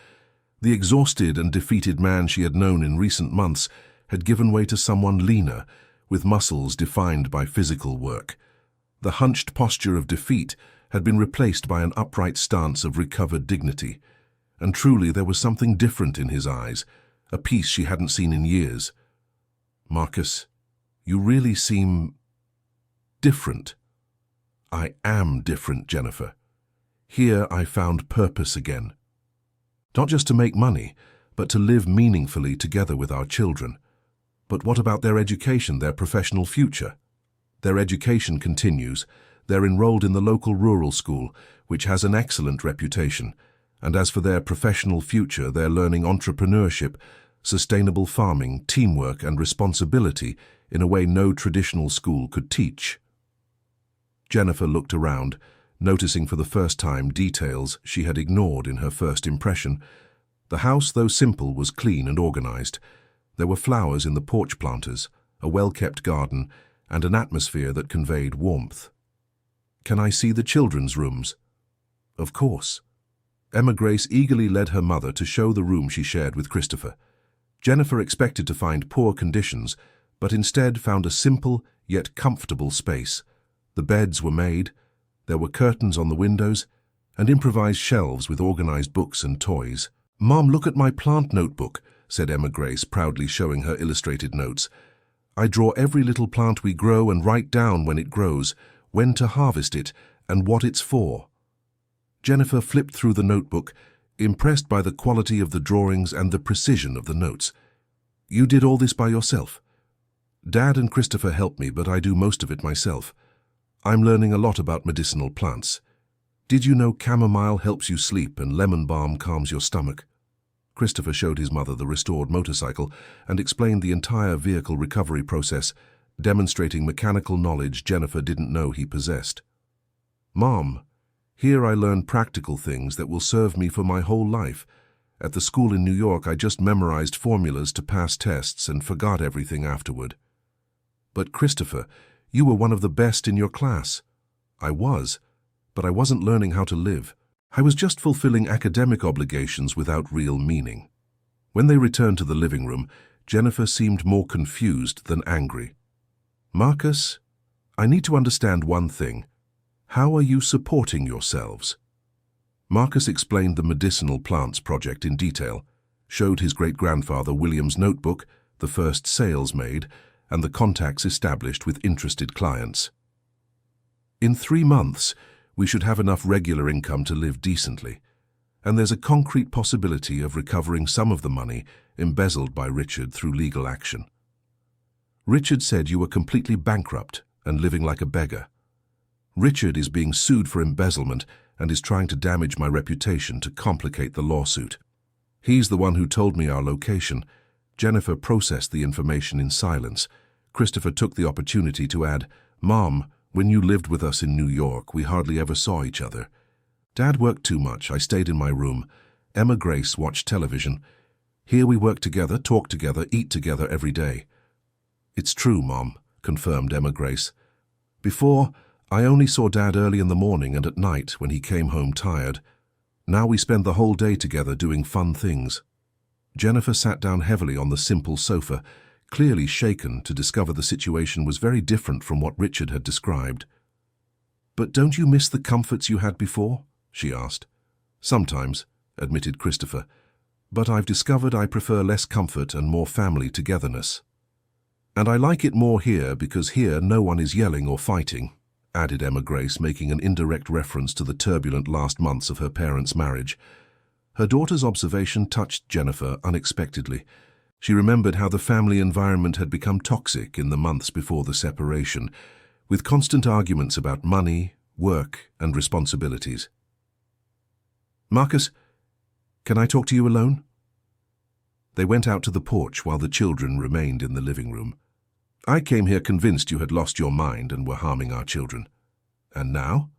The exhausted and defeated man she had known in recent months had given way to someone leaner, with muscles defined by physical work. The hunched posture of defeat had been replaced by an upright stance of recovered dignity, and truly there was something different in his eyes, a peace she hadn't seen in years. "Marcus, you really seem different." "I am different, Jennifer. Here I found purpose again, Not just to make money, but to live meaningfully together with our children. But what about their education, their professional future? Their education continues. They're enrolled in the local rural school, which has an excellent reputation. And as for their professional future, they're learning entrepreneurship, sustainable farming, teamwork, and responsibility in a way no traditional school could teach. Jennifer looked around, noticing for the first time details she had ignored in her first impression. The house, though simple, was clean and organized. There were flowers in the porch planters, a well-kept garden, and an atmosphere that conveyed warmth. "Can I see the children's rooms?" "Of course." Emma Grace eagerly led her mother to show the room she shared with Christopher. Jennifer expected to find poor conditions, but instead found a simple yet comfortable space. The beds were made, there were curtains on the windows, and improvised shelves with organized books and toys. "Mom, look at my plant notebook," said Emma Grace, proudly showing her illustrated notes. "I draw every little plant we grow and write down when it grows, when to harvest it, and what it's for." Jennifer flipped through the notebook, impressed by the quality of the drawings and the precision of the notes. "You did all this by yourself?" "Dad and Christopher helped me, but I do most of it myself. I'm learning a lot about medicinal plants. Did you know chamomile helps you sleep and lemon balm calms your stomach?" Christopher showed his mother the restored motorcycle and explained the entire vehicle recovery process, demonstrating mechanical knowledge Jennifer didn't know he possessed. "Mom, here I learned practical things that will serve me for my whole life. At the school in New York, I just memorized formulas to pass tests and forgot everything afterward." "But Christopher, you were one of the best in your class." "I was, but I wasn't learning how to live. I was just fulfilling academic obligations without real meaning." When they returned to the living room, Jennifer seemed more confused than angry. "Marcus, I need to understand one thing. How are you supporting yourselves?" Marcus explained the medicinal plants project in detail, showed his great-grandfather William's notebook, the first sales made, and the contacts established with interested clients. "In 3 months, we should have enough regular income to live decently, and there's a concrete possibility of recovering some of the money embezzled by Richard through legal action." "Richard said you were completely bankrupt and living like a beggar." "Richard is being sued for embezzlement and is trying to damage my reputation to complicate the lawsuit. He's the one who told me our location." Jennifer processed the information in silence. Christopher took the opportunity to add, "Mom, when you lived with us in New York, we hardly ever saw each other. Dad worked too much. I stayed in my room. Emma Grace watched television. Here we work together, talk together, eat together every day." "It's true, Mom," confirmed Emma Grace. "Before, I only saw Dad early in the morning and at night when he came home tired. Now we spend the whole day together doing fun things." Jennifer sat down heavily on the simple sofa, clearly shaken to discover the situation was very different from what Richard had described. "But don't you miss the comforts you had before?" she asked. "Sometimes," admitted Christopher, "but I've discovered I prefer less comfort and more family togetherness. And I like it more here because here no one is yelling or fighting," added Emma Grace, making an indirect reference to the turbulent last months of her parents' marriage. Her daughter's observation touched Jennifer unexpectedly. She remembered how the family environment had become toxic in the months before the separation, with constant arguments about money, work, and responsibilities. "Marcus, can I talk to you alone?" They went out to the porch while the children remained in the living room. "I came here convinced you had lost your mind and were harming our children. And now?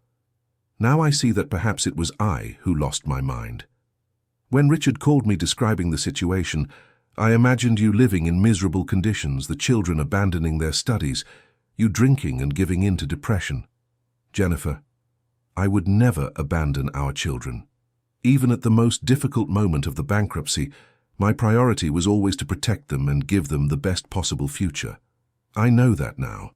Now I see that perhaps it was I who lost my mind. When Richard called me describing the situation, I imagined you living in miserable conditions, the children abandoning their studies, you drinking and giving in to depression. Jennifer, I would never abandon our children. Even at the most difficult moment of the bankruptcy, my priority was always to protect them and give them the best possible future. I know that now,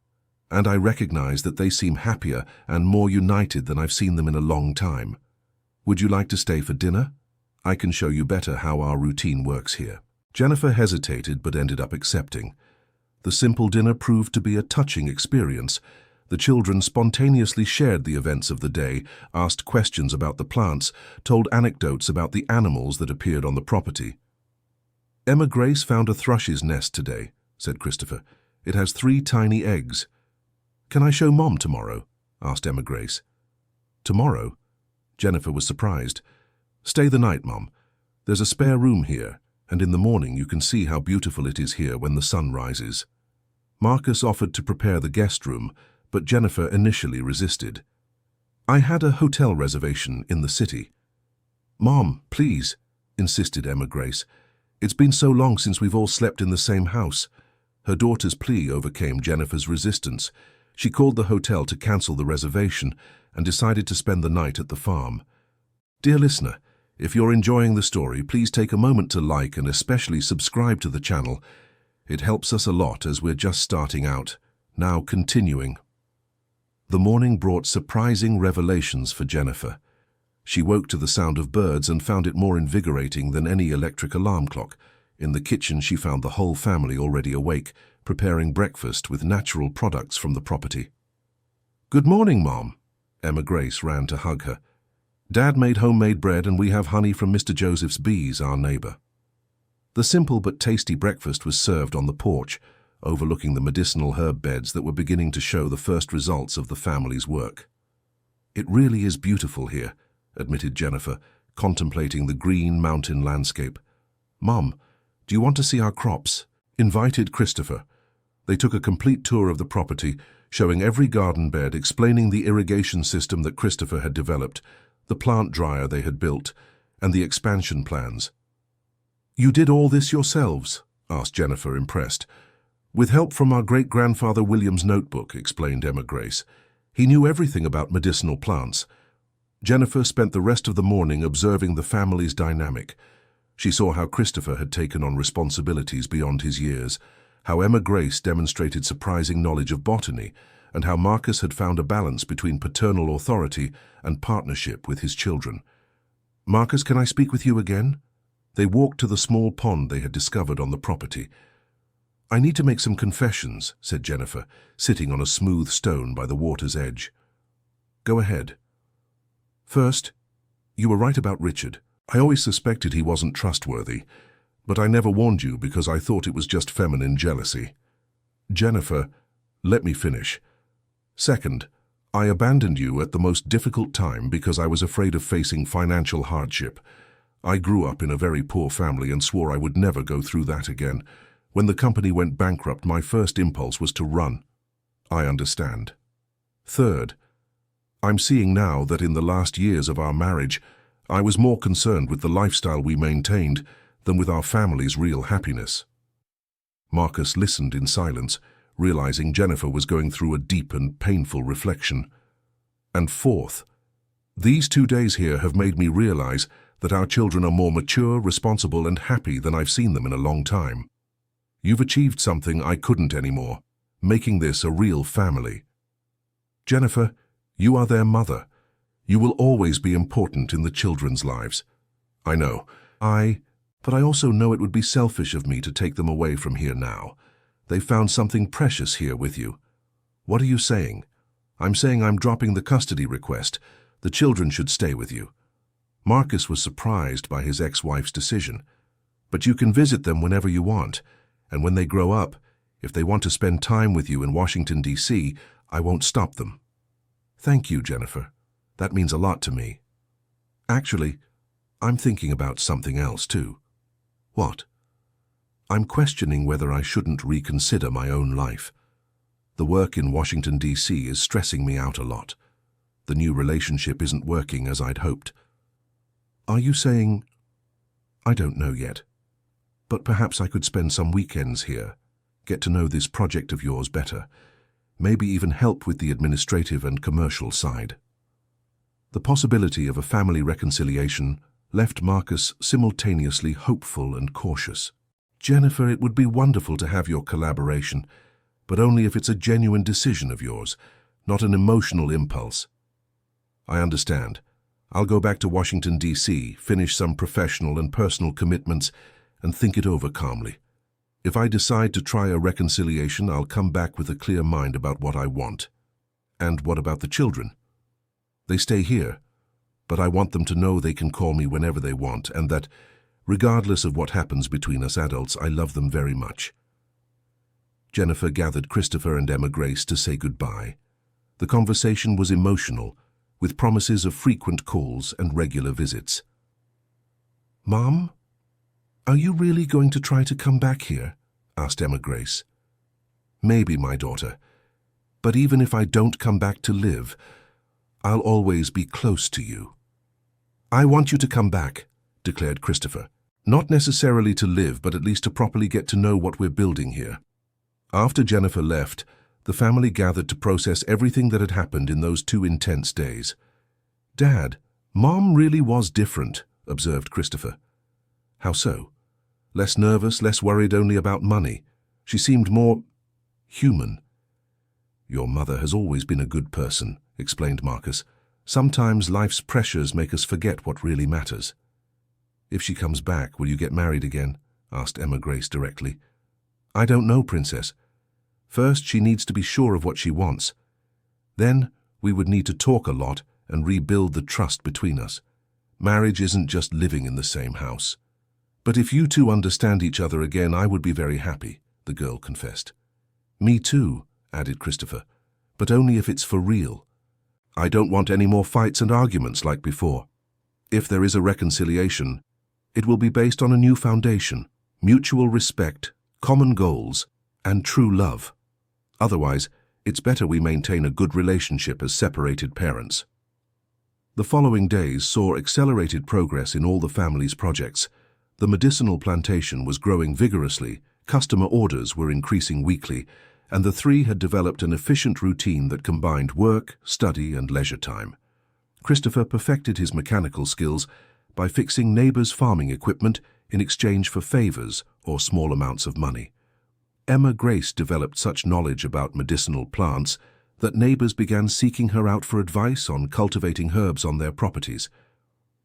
and I recognize that they seem happier and more united than I've seen them in a long time. Would you like to stay for dinner? I can show you better how our routine works here." Jennifer hesitated but ended up accepting. The simple dinner proved to be a touching experience, The children spontaneously shared the events of the day, asked questions about the plants, told anecdotes about the animals that appeared on the property. "Emma Grace found a thrush's nest today," said Christopher. "It has 3 tiny eggs." "Can I show Mom tomorrow?" asked Emma Grace. "Tomorrow?" Jennifer was surprised. "Stay the night, Mom. There's a spare room here, and in the morning you can see how beautiful it is here when the sun rises." Marcus offered to prepare the guest room, but Jennifer initially resisted. "I had a hotel reservation in the city." "Mom, please," insisted Emma Grace. "It's been so long since we've all slept in the same house." Her daughter's plea overcame Jennifer's resistance. She called the hotel to cancel the reservation and decided to spend the night at the farm. Dear listener, if you're enjoying the story, please take a moment to like and especially subscribe to the channel. It helps us a lot as we're just starting out. Now continuing. The morning brought surprising revelations for Jennifer. She woke to the sound of birds and found it more invigorating than any electric alarm clock. In the kitchen, she found the whole family already awake, preparing breakfast with natural products from the property. "Good morning, Mom." Emma Grace ran to hug her. "Dad made homemade bread and we have honey from Mr. Joseph's bees, our neighbor." The simple but tasty breakfast was served on the porch, overlooking the medicinal herb beds that were beginning to show the first results of the family's work. "It really is beautiful here," admitted Jennifer, contemplating the green mountain landscape. "Mom, do you want to see our crops?" Invited Christopher. They took a complete tour of the property, showing every garden bed, explaining the irrigation system that Christopher had developed, the plant dryer they had built, and the expansion plans. "You did all this yourselves?" asked Jennifer, impressed. "With help from our great-grandfather William's notebook," explained Emma Grace. "He knew everything about medicinal plants." Jennifer spent the rest of the morning observing the family's dynamic. She saw how Christopher had taken on responsibilities beyond his years, how Emma Grace demonstrated surprising knowledge of botany, and how Marcus had found a balance between paternal authority and partnership with his children. "Marcus, can I speak with you again?" They walked to the small pond they had discovered on the property. "I need to make some confessions," said Jennifer, sitting on a smooth stone by the water's edge. "Go ahead." "First, you were right about Richard. I always suspected he wasn't trustworthy, but I never warned you because I thought it was just feminine jealousy." "Jennifer, let me finish. Second, I abandoned you at the most difficult time because I was afraid of facing financial hardship. I grew up in a very poor family and swore I would never go through that again. When the company went bankrupt, my first impulse was to run. I understand. Third, I'm seeing now that in the last years of our marriage, I was more concerned with the lifestyle we maintained than with our family's real happiness." Marcus listened in silence, realizing Jennifer was going through a deep and painful reflection. "And fourth, these 2 days here have made me realize that our children are more mature, responsible, and happy than I've seen them in a long time. You've achieved something I couldn't anymore, making this a real family. Jennifer, you are their mother. You will always be important in the children's lives. I know. But I also know it would be selfish of me to take them away from here now. They found something precious here with you. What are you saying?" "I'm saying I'm dropping the custody request. The children should stay with you." Marcus was surprised by his ex-wife's decision. "But you can visit them whenever you want, and when they grow up, if they want to spend time with you in Washington, D.C., I won't stop them." "Thank you, Jennifer. That means a lot to me. Actually, I'm thinking about something else too." "What?" "I'm questioning whether I shouldn't reconsider my own life. The work in Washington, D.C. is stressing me out a lot. The new relationship isn't working as I'd hoped." "Are you saying—" "I don't know yet. But perhaps I could spend some weekends here, get to know this project of yours better, maybe even help with the administrative and commercial side." The possibility of a family reconciliation left Marcus simultaneously hopeful and cautious. "Jennifer, it would be wonderful to have your collaboration, but only if it's a genuine decision of yours, not an emotional impulse." "I understand. I'll go back to Washington, D.C., finish some professional and personal commitments, and think it over calmly. If I decide to try a reconciliation, I'll come back with a clear mind about what I want." And what about the children? They stay here, but I want them to know they can call me whenever they want, and that, regardless of what happens between us adults, I love them very much. Jennifer gathered Christopher and Emma Grace to say goodbye. The conversation was emotional, with promises of frequent calls and regular visits. "Mom, are you really going to try to come back here?" asked Emma Grace. "Maybe, my daughter. But even if I don't come back to live, I'll always be close to you." "I want you to come back," declared Christopher. "Not necessarily to live, but at least to properly get to know what we're building here." After Jennifer left, the family gathered to process everything that had happened in those 2 intense days. "Dad, Mom really was different," observed Christopher. "How so?" "Less nervous, less worried only about money. She seemed more human." "Your mother has always been a good person," explained Marcus. "Sometimes life's pressures make us forget what really matters." "If she comes back, will you get married again?" asked Emma Grace directly. "I don't know, Princess. First, she needs to be sure of what she wants. Then, we would need to talk a lot and rebuild the trust between us. Marriage isn't just living in the same house." "But if you two understand each other again, I would be very happy," the girl confessed. "Me too," added Christopher, "but only if it's for real. I don't want any more fights and arguments like before. If there is a reconciliation, it will be based on a new foundation, mutual respect, common goals, and true love. Otherwise, it's better we maintain a good relationship as separated parents." The following days saw accelerated progress in all the family's projects. The medicinal plantation was growing vigorously, customer orders were increasing weekly, and the 3 had developed an efficient routine that combined work, study, and leisure time. Christopher perfected his mechanical skills by fixing neighbors' farming equipment in exchange for favors or small amounts of money. Emma Grace developed such knowledge about medicinal plants that neighbors began seeking her out for advice on cultivating herbs on their properties.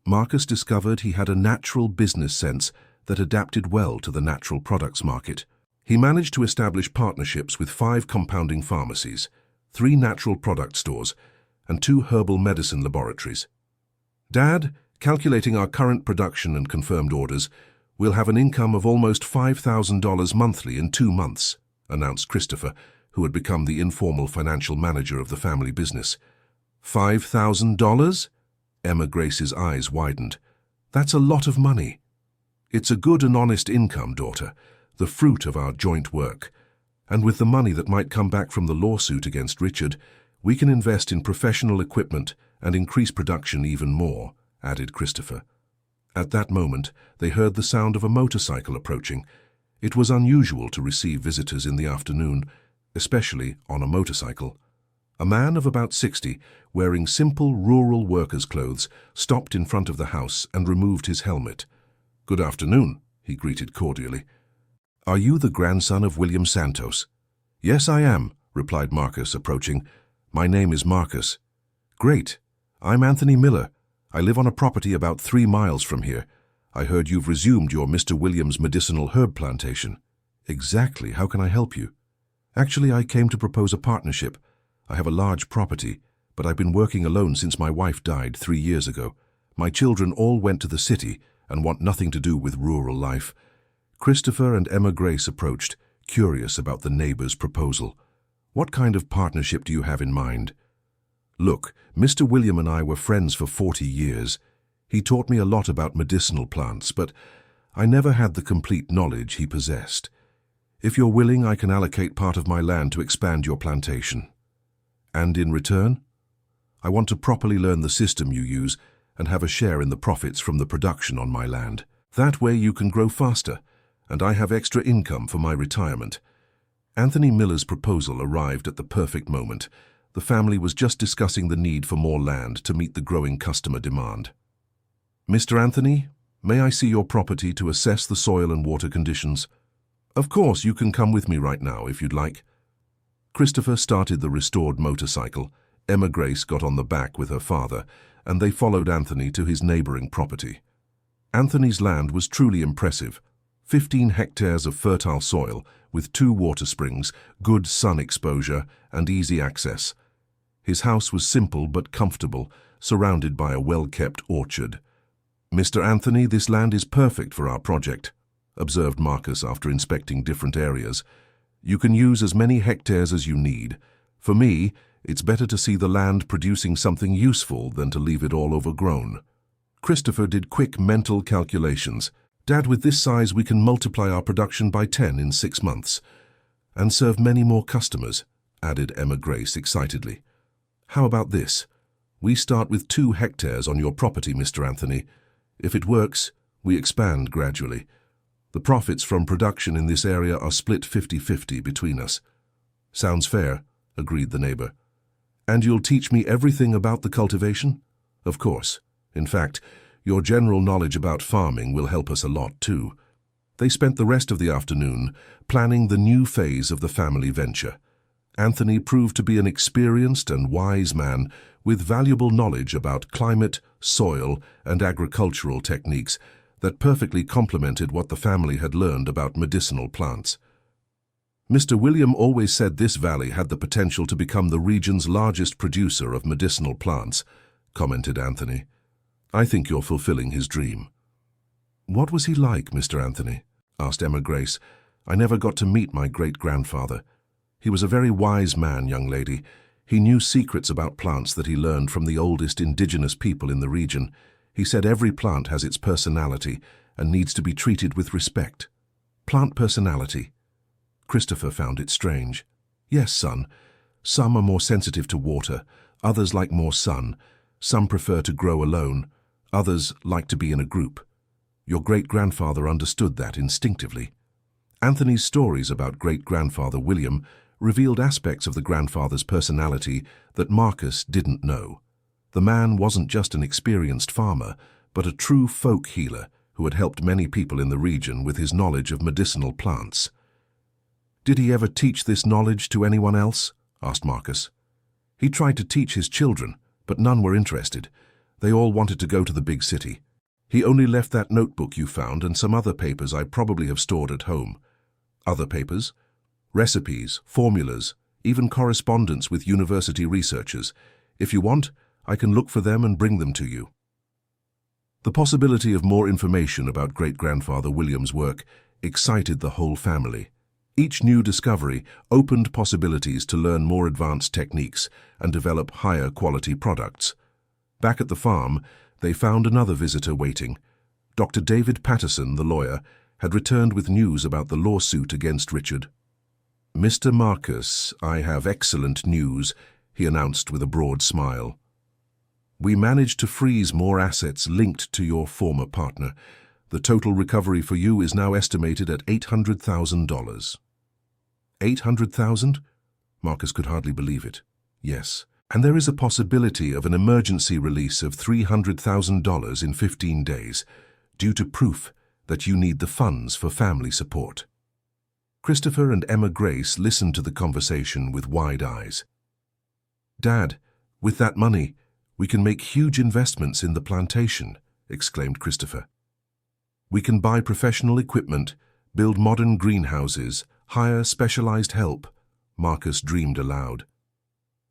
Marcus discovered he had a natural business sense that adapted well to the natural products market. He managed to establish partnerships with 5 compounding pharmacies, 3 natural product stores, and 2 herbal medicine laboratories. "Dad, calculating our current production and confirmed orders, we'll have an income of almost $5,000 monthly in 2 months, announced Christopher, who had become the informal financial manager of the family business. $5,000? Emma Grace's eyes widened. That's a lot of money. It's a good and honest income, daughter, the fruit of our joint work. And with the money that might come back from the lawsuit against Richard, we can invest in professional equipment and increase production even more, added Christopher. At that moment, they heard the sound of a motorcycle approaching. It was unusual to receive visitors in the afternoon, especially on a motorcycle. A man of about 60, wearing simple rural workers' clothes, stopped in front of the house and removed his helmet. "Good afternoon," he greeted cordially. "Are you the grandson of William Santos?" "Yes, I am," replied Marcus, approaching. "My name is Marcus." "Great. I'm Anthony Miller. I live on a property about 3 miles from here. I heard you've resumed your Mr. Williams medicinal herb plantation." "Exactly. How can I help you?" "Actually, I came to propose a partnership. I have a large property, but I've been working alone since my wife died 3 years ago. My children all went to the city and want nothing to do with rural life." Christopher and Emma Grace approached, curious about the neighbor's proposal. "What kind of partnership do you have in mind?" "Look, Mr. William and I were friends for 40 years. He taught me a lot about medicinal plants, but I never had the complete knowledge he possessed. If you're willing, I can allocate part of my land to expand your plantation. And in return, I want to properly learn the system you use and have a share in the profits from the production on my land. That way you can grow faster, and I have extra income for my retirement." Anthony Miller's proposal arrived at the perfect moment. The family was just discussing the need for more land to meet the growing customer demand. "Mr. Anthony, may I see your property to assess the soil and water conditions?" "Of course, you can come with me right now if you'd like." Christopher started the restored motorcycle. Emma Grace got on the back with her father, and they followed Anthony to his neighboring property. Anthony's land was truly impressive. 15 hectares of fertile soil with 2 water springs, good sun exposure, and easy access. His house was simple but comfortable, surrounded by a well-kept orchard. "Mr. Anthony, this land is perfect for our project," observed Marcus after inspecting different areas. "You can use as many hectares as you need. For me, it's better to see the land producing something useful than to leave it all overgrown." Christopher did quick mental calculations. "Dad, with this size we can multiply our production by 10 in 6 months. And serve many more customers," added Emma Grace excitedly. "How about this? We start with 2 hectares on your property, Mr. Anthony. If it works, we expand gradually. The profits from production in this area are split 50-50 between us." "Sounds fair," agreed the neighbor. "And you'll teach me everything about the cultivation?" "Of course. In fact, your general knowledge about farming will help us a lot too." They spent the rest of the afternoon planning the new phase of the family venture. Anthony proved to be an experienced and wise man with valuable knowledge about climate, soil, and agricultural techniques that perfectly complemented what the family had learned about medicinal plants. "Mr. William always said this valley had the potential to become the region's largest producer of medicinal plants," commented Anthony. "I think you're fulfilling his dream." "What was he like, Mr. Anthony?" asked Emma Grace. "I never got to meet my great-grandfather." "He was a very wise man, young lady. He knew secrets about plants that he learned from the oldest indigenous people in the region. He said every plant has its personality and needs to be treated with respect." "Plant personality?" Christopher found it strange. "Yes, son. Some are more sensitive to water, others like more sun. Some prefer to grow alone, others like to be in a group. Your great-grandfather understood that instinctively." Anthony's stories about great-grandfather William revealed aspects of the grandfather's personality that Marcus didn't know. The man wasn't just an experienced farmer, but a true folk healer who had helped many people in the region with his knowledge of medicinal plants. "Did he ever teach this knowledge to anyone else?" asked Marcus. "He tried to teach his children, but none were interested. They all wanted to go to the big city. He only left that notebook you found and some other papers I probably have stored at home." "Other papers?" "Recipes, formulas, even correspondence with university researchers. If you want, I can look for them and bring them to you." The possibility of more information about great-grandfather William's work excited the whole family. Each new discovery opened possibilities to learn more advanced techniques and develop higher-quality products. Back at the farm, they found another visitor waiting. Dr. David Patterson, the lawyer, had returned with news about the lawsuit against Richard. "Mr. Marcus, I have excellent news," he announced with a broad smile. "We managed to freeze more assets linked to your former partner. The total recovery for you is now estimated at $800,000. $800,000? Marcus could hardly believe it. "Yes. And there is a possibility of an emergency release of $300,000 in 15 days, due to proof that you need the funds for family support." Christopher and Emma Grace listened to the conversation with wide eyes. "Dad, with that money, we can make huge investments in the plantation," exclaimed Christopher. "We can buy professional equipment, build modern greenhouses, hire specialized help," Marcus dreamed aloud.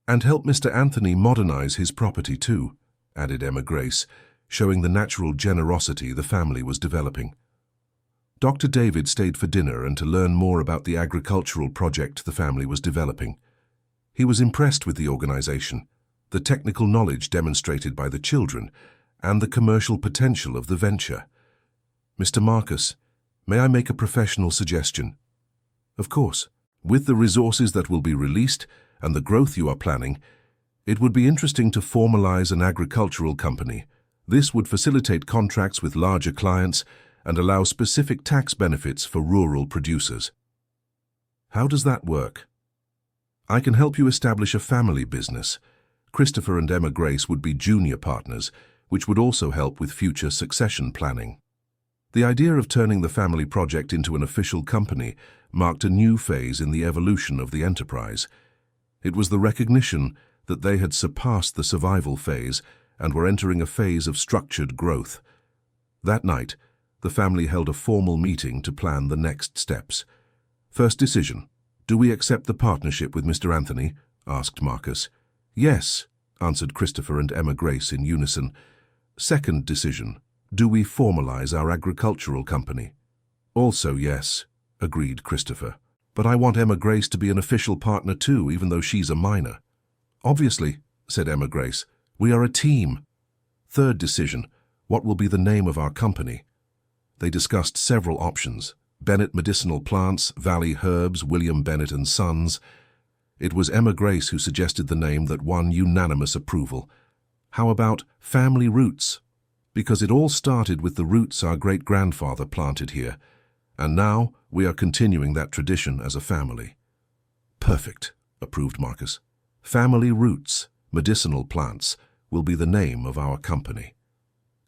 "And help Mr. Anthony modernize his property too," added Emma Grace, showing the natural generosity the family was developing. Dr. David stayed for dinner and to learn more about the agricultural project the family was developing. He was impressed with the organization, the technical knowledge demonstrated by the children, and the commercial potential of the venture. "Mr. Marcus, may I make a professional suggestion?" "Of course. With the resources that will be released and the growth you are planning, it would be interesting to formalize an agricultural company. This would facilitate contracts with larger clients and allow specific tax benefits for rural producers." "How does that work?" "I can help you establish a family business. Christopher and Emma Grace would be junior partners, which would also help with future succession planning." The idea of turning the family project into an official company marked a new phase in the evolution of the enterprise. It was the recognition that they had surpassed the survival phase and were entering a phase of structured growth. That night, the family held a formal meeting to plan the next steps. "First decision, do we accept the partnership with Mr. Anthony?" asked Marcus. Yes, answered Christopher and Emma Grace in unison. Second decision, do we formalize our agricultural company? Also yes, agreed Christopher. But I want Emma Grace to be an official partner too, even though she's a minor. Obviously, said Emma Grace, we are a team. Third decision, what will be the name of our company? They discussed several options. Bennett Medicinal Plants, Valley Herbs, William Bennett and Sons. It was Emma Grace who suggested the name that won unanimous approval. How about Family Roots? Because it all started with the roots our great-grandfather planted here, and now we are continuing that tradition as a family. Perfect, approved Marcus. Family Roots, Medicinal Plants, will be the name of our company.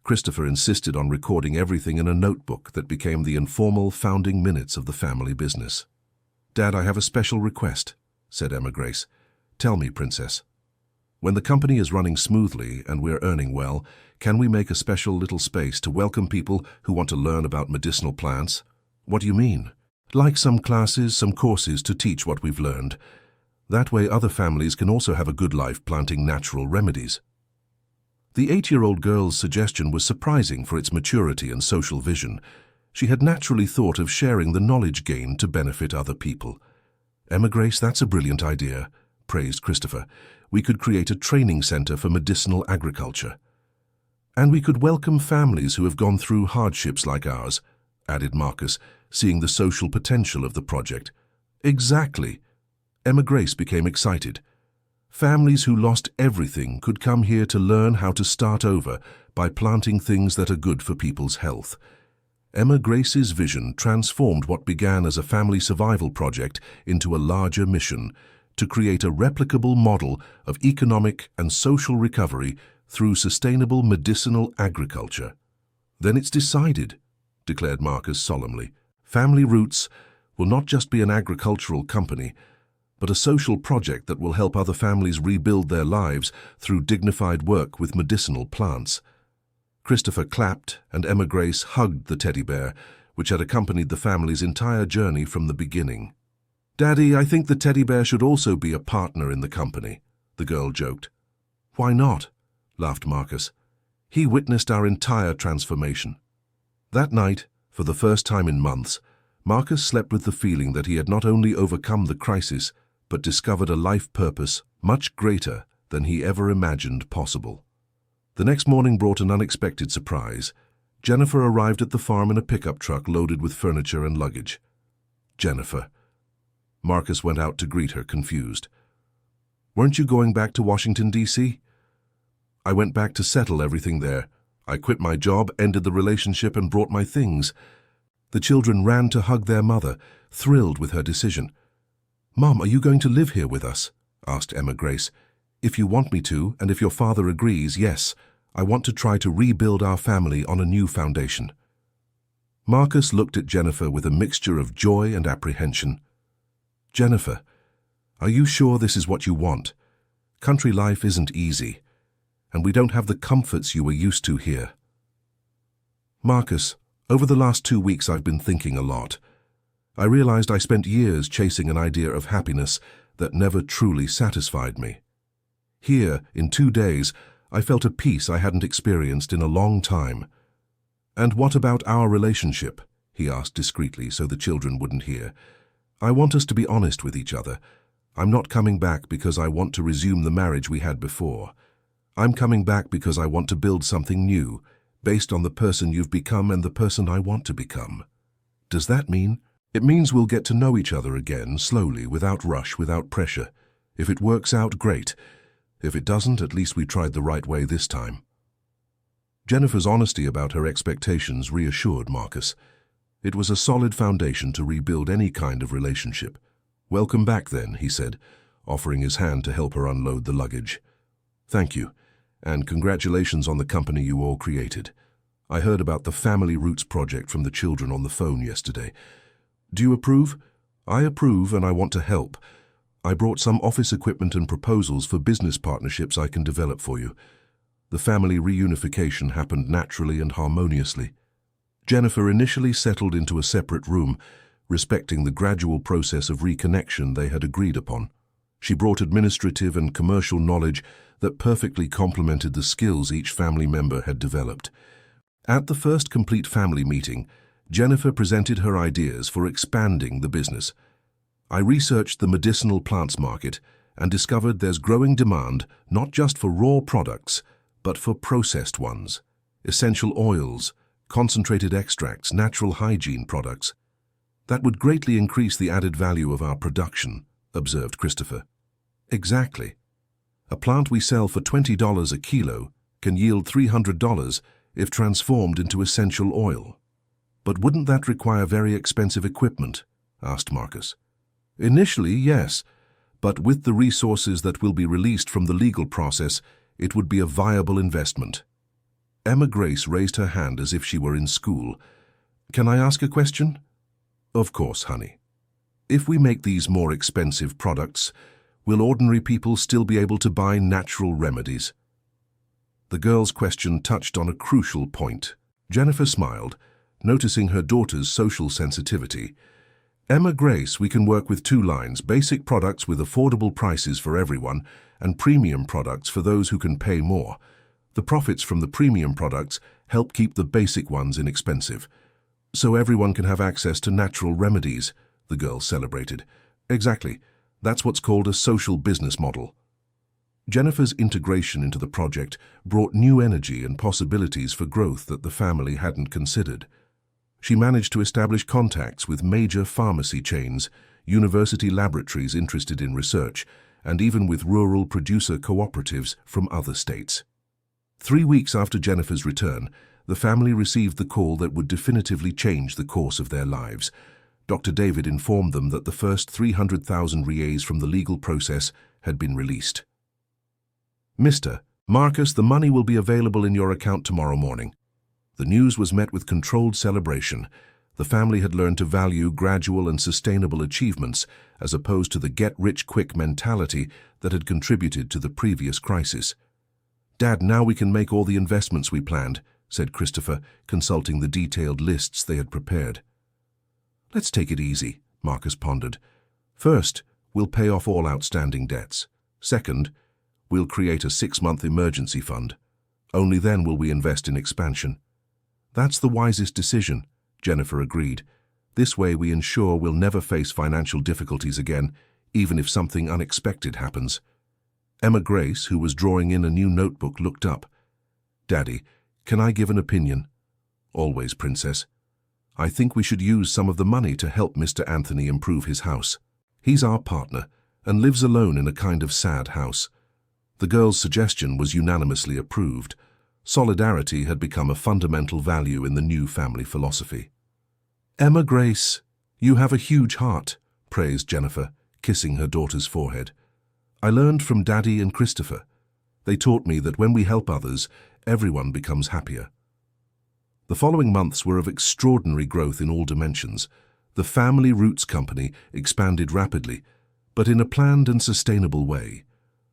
Christopher insisted on recording everything in a notebook that became the informal founding minutes of the family business. Dad, I have a special request, said Emma Grace. Tell me, Princess. When the company is running smoothly and we're earning well, can we make a special little space to welcome people who want to learn about medicinal plants? What do you mean? Like some classes, some courses to teach what we've learned. That way other families can also have a good life planting natural remedies. The 8-year-old girl's suggestion was surprising for its maturity and social vision. She had naturally thought of sharing the knowledge gained to benefit other people. Emma Grace, that's a brilliant idea, praised Christopher. We could create a training center for medicinal agriculture. And we could welcome families who have gone through hardships like ours, added Marcus, seeing the social potential of the project. Exactly. Emma Grace became excited. Families who lost everything could come here to learn how to start over by planting things that are good for people's health. Emma Grace's vision transformed what began as a family survival project into a larger mission to create a replicable model of economic and social recovery through sustainable medicinal agriculture. Then it's decided, declared Marcus solemnly. Family Roots will not just be an agricultural company, but a social project that will help other families rebuild their lives through dignified work with medicinal plants. Christopher clapped and Emma Grace hugged the teddy bear, which had accompanied the family's entire journey from the beginning. Daddy, I think the teddy bear should also be a partner in the company, the girl joked. Why not? Laughed Marcus. He witnessed our entire transformation. That night, for the first time in months, Marcus slept with the feeling that he had not only overcome the crisis, but discovered a life purpose much greater than he ever imagined possible. The next morning brought an unexpected surprise. Jennifer arrived at the farm in a pickup truck loaded with furniture and luggage. Jennifer. Marcus went out to greet her, confused. Weren't you going back to Washington, D.C.? I went back to settle everything there. I quit my job, ended the relationship, and brought my things. The children ran to hug their mother, thrilled with her decision. Mom, are you going to live here with us? Asked Emma Grace. If you want me to, and if your father agrees, yes. I want to try to rebuild our family on a new foundation. Marcus looked at Jennifer with a mixture of joy and apprehension. Jennifer, are you sure this is what you want? Country life isn't easy, and we don't have the comforts you were used to here. Marcus, over the last 2 weeks I've been thinking a lot. I realized I spent years chasing an idea of happiness that never truly satisfied me. Here, in 2 days, I felt a peace I hadn't experienced in a long time. And what about our relationship? He asked discreetly so the children wouldn't hear. I want us to be honest with each other. I'm not coming back because I want to resume the marriage we had before. I'm coming back because I want to build something new, based on the person you've become and the person I want to become. Does that mean? It means we'll get to know each other again, slowly, without rush, without pressure. If it works out, great. If it doesn't, at least we tried the right way this time. Jennifer's honesty about her expectations reassured Marcus. It was a solid foundation to rebuild any kind of relationship. Welcome back then, he said, offering his hand to help her unload the luggage. Thank you, and congratulations on the company you all created. I heard about the Family Roots project from the children on the phone yesterday. Do you approve? I approve and I want to help. I brought some office equipment and proposals for business partnerships I can develop for you. The family reunification happened naturally and harmoniously. Jennifer initially settled into a separate room, respecting the gradual process of reconnection they had agreed upon. She brought administrative and commercial knowledge that perfectly complemented the skills each family member had developed. At the first complete family meeting, Jennifer presented her ideas for expanding the business. I researched the medicinal plants market and discovered there's growing demand not just for raw products, but for processed ones, essential oils, concentrated extracts, natural hygiene products. That would greatly increase the added value of our production, observed Christopher. Exactly. A plant we sell for $20 a kilo can yield $300 if transformed into essential oil. But wouldn't that require very expensive equipment? Asked Marcus. Initially, yes, but with the resources that will be released from the legal process, it would be a viable investment. Emma Grace raised her hand as if she were in school. Can I ask a question? Of course, honey. If we make these more expensive products, will ordinary people still be able to buy natural remedies? The girl's question touched on a crucial point. Jennifer smiled, noticing her daughter's social sensitivity. Emma Grace, we can work with two lines: basic products with affordable prices for everyone, and premium products for those who can pay more. The profits from the premium products help keep the basic ones inexpensive. So everyone can have access to natural remedies, the girl celebrated. Exactly. That's what's called a social business model. Jennifer's integration into the project brought new energy and possibilities for growth that the family hadn't considered. She managed to establish contacts with major pharmacy chains, university laboratories interested in research, and even with rural producer cooperatives from other states. 3 weeks after Jennifer's return, the family received the call that would definitively change the course of their lives. Dr. David informed them that the first 300,000 reais from the legal process had been released. Mr. Marcus, the money will be available in your account tomorrow morning. The news was met with controlled celebration. The family had learned to value gradual and sustainable achievements as opposed to the get-rich-quick mentality that had contributed to the previous crisis. Dad, now we can make all the investments we planned, said Christopher, consulting the detailed lists they had prepared. Let's take it easy, Marcus pondered. First, we'll pay off all outstanding debts. Second, we'll create a 6-month emergency fund. Only then will we invest in expansion. That's the wisest decision, Jennifer agreed. This way we ensure we'll never face financial difficulties again, even if something unexpected happens. Emma Grace, who was drawing in a new notebook, looked up. Daddy, can I give an opinion? Always, Princess. I think we should use some of the money to help Mr. Anthony improve his house. He's our partner and lives alone in a kind of sad house. The girl's suggestion was unanimously approved. Solidarity had become a fundamental value in the new family philosophy. Emma Grace, you have a huge heart, praised Jennifer, kissing her daughter's forehead. I learned from Daddy and Christopher. They taught me that when we help others, everyone becomes happier. The following months were of extraordinary growth in all dimensions. The Family Roots Company expanded rapidly, but in a planned and sustainable way.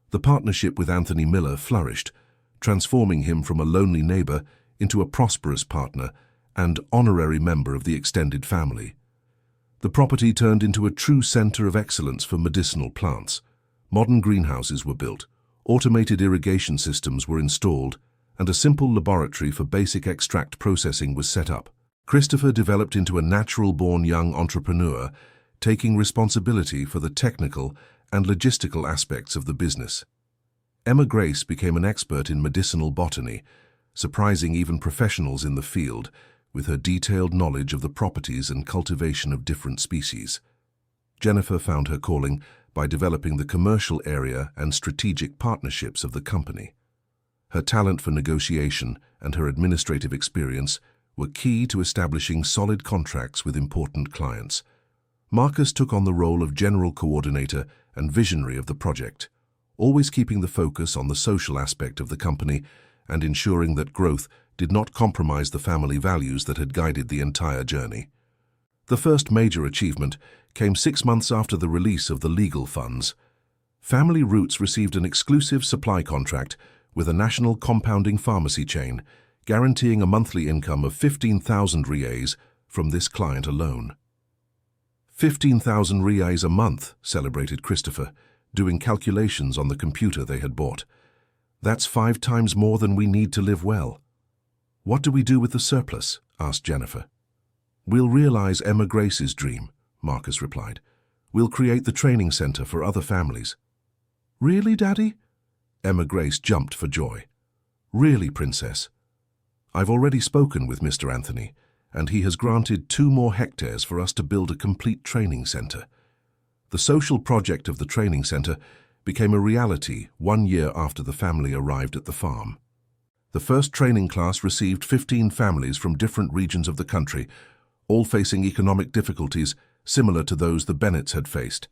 The partnership with Anthony Miller flourished, transforming him from a lonely neighbor into a prosperous partner and honorary member of the extended family. The property turned into a true center of excellence for medicinal plants. Modern greenhouses were built, automated irrigation systems were installed, and a simple laboratory for basic extract processing was set up. Christopher developed into a natural-born young entrepreneur, taking responsibility for the technical and logistical aspects of the business. Emma Grace became an expert in medicinal botany, surprising even professionals in the field with her detailed knowledge of the properties and cultivation of different species. Jennifer found her calling by developing the commercial area and strategic partnerships of the company. Her talent for negotiation and her administrative experience were key to establishing solid contracts with important clients. Marcus took on the role of general coordinator and visionary of the project, always keeping the focus on the social aspect of the company and ensuring that growth did not compromise the family values that had guided the entire journey. The first major achievement came 6 months after the release of the legal funds. Family Roots received an exclusive supply contract with a national compounding pharmacy chain, guaranteeing a monthly income of 15,000 reais from this client alone. 15,000 reais a month, celebrated Christopher, doing calculations on the computer they had bought. "That's 5 times more than we need to live well." "What do we do with the surplus?" asked Jennifer. "We'll realize Emma Grace's dream," Marcus replied. "We'll create the training center for other families." "Really, Daddy?" Emma Grace jumped for joy. "Really, Princess. I've already spoken with Mr. Anthony, and he has granted 2 more hectares for us to build a complete training center." The social project of the training center became a reality 1 year after the family arrived at the farm. The first training class received 15 families from different regions of the country, all facing economic difficulties similar to those the Bennetts had faced.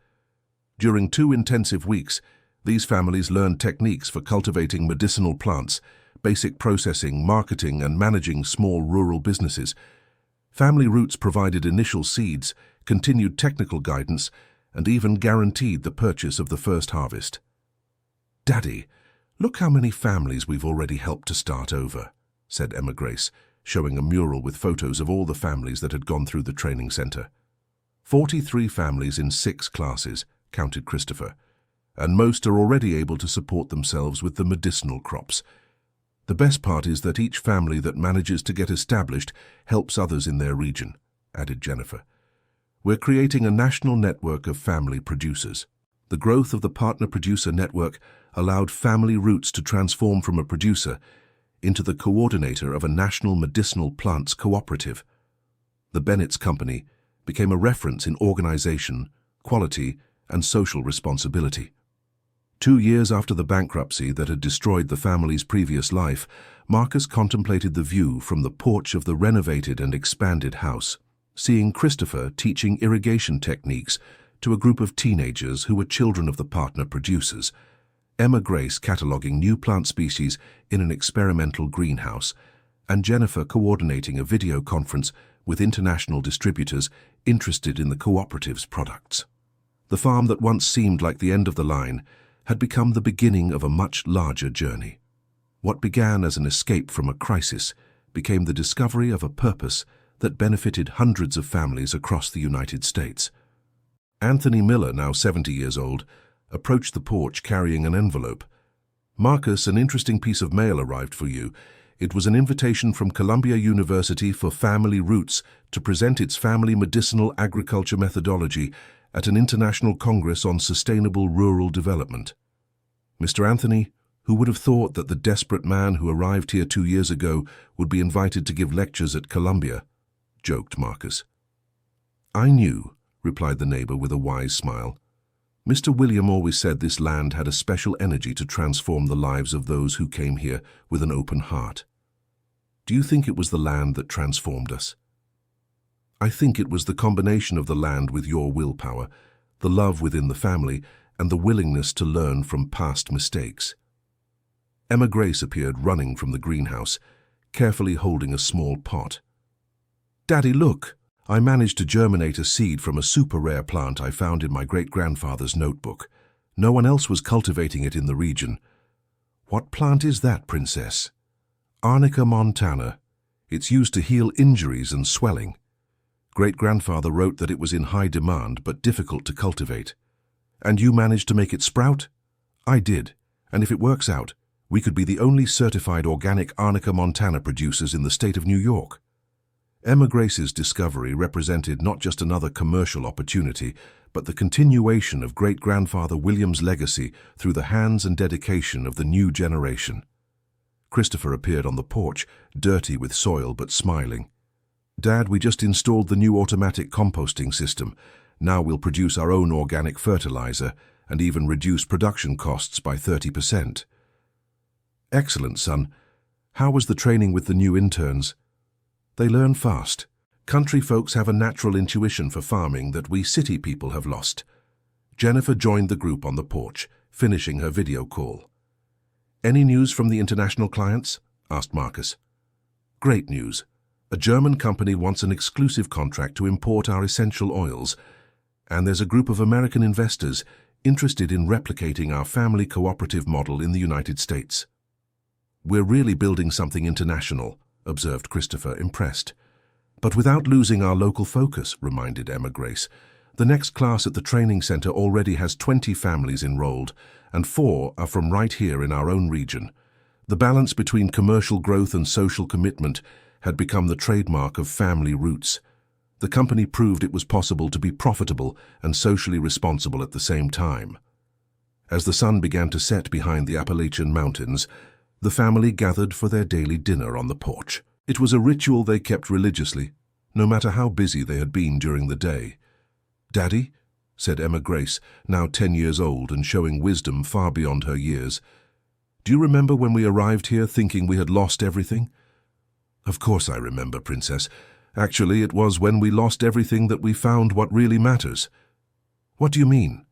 During 2 intensive weeks, these families learned techniques for cultivating medicinal plants, basic processing, marketing, and managing small rural businesses. Family Roots provided initial seeds, continued technical guidance, and even guaranteed the purchase of the first harvest. "Daddy, look how many families we've already helped to start over," said Emma Grace, showing a mural with photos of all the families that had gone through the training center. 43 families in 6 classes, counted Christopher, and most are already able to support themselves with the medicinal crops. The best part is that each family that manages to get established helps others in their region, added Jennifer. "We're creating a national network of family producers." The growth of the partner producer network allowed Family Roots to transform from a producer into the coordinator of a national medicinal plants cooperative. The Bennett's Company became a reference in organization, quality, and social responsibility. 2 years after the bankruptcy that had destroyed the family's previous life, Marcus contemplated the view from the porch of the renovated and expanded house, seeing Christopher teaching irrigation techniques to a group of teenagers who were children of the partner producers, Emma Grace cataloging new plant species in an experimental greenhouse, and Jennifer coordinating a video conference with international distributors interested in the cooperative's products. The farm that once seemed like the end of the line had become the beginning of a much larger journey. What began as an escape from a crisis became the discovery of a purpose that benefited hundreds of families across the United States. Anthony Miller, now 70 years old, approached the porch carrying an envelope. "Marcus, an interesting piece of mail arrived for you. It was an invitation from Columbia University for Family Roots to present its family medicinal agriculture methodology at an international congress on sustainable rural development." Mr. Anthony, who would have thought that the desperate man who arrived here 2 years ago would be invited to give lectures at Columbia, joked Marcus. "I knew," replied the neighbor with a wise smile. "Mr. William always said this land had a special energy to transform the lives of those who came here with an open heart. Do you think it was the land that transformed us?" "I think it was the combination of the land with your willpower, the love within the family, and the willingness to learn from past mistakes." Emma Grace appeared running from the greenhouse, carefully holding a small pot. "Daddy, look! I managed to germinate a seed from a super rare plant I found in my great-grandfather's notebook. No one else was cultivating it in the region." "What plant is that, Princess?" "Arnica montana. It's used to heal injuries and swelling. Great-grandfather wrote that it was in high demand but difficult to cultivate." "And you managed to make it sprout?" "I did, and if it works out, we could be the only certified organic Arnica montana producers in the state of New York." Emma Grace's discovery represented not just another commercial opportunity, but the continuation of great-grandfather William's legacy through the hands and dedication of the new generation. Christopher appeared on the porch, dirty with soil but smiling. "Dad, we just installed the new automatic composting system. Now we'll produce our own organic fertilizer and even reduce production costs by 30%. "Excellent, son. How was the training with the new interns?" "They learn fast. Country folks have a natural intuition for farming that we city people have lost." Jennifer joined the group on the porch, finishing her video call. "Any news from the international clients?" asked Marcus. "Great news. A German company wants an exclusive contract to import our essential oils, and there's a group of American investors interested in replicating our family cooperative model in the United States." "We're really building something international," observed Christopher, impressed. "But without losing our local focus," reminded Emma Grace. The next class at the training center already has 20 families enrolled, and 4 are from right here in our own region. The balance between commercial growth and social commitment had become the trademark of Family Roots. The company proved it was possible to be profitable and socially responsible at the same time. As the sun began to set behind the Appalachian Mountains, the family gathered for their daily dinner on the porch. It was a ritual they kept religiously, no matter how busy they had been during the day. "Daddy," said Emma Grace, now 10 years old and showing wisdom far beyond her years, "do you remember when we arrived here thinking we had lost everything?" "Of course I remember, Princess. Actually, it was when we lost everything that we found what really matters." "What do you mean?"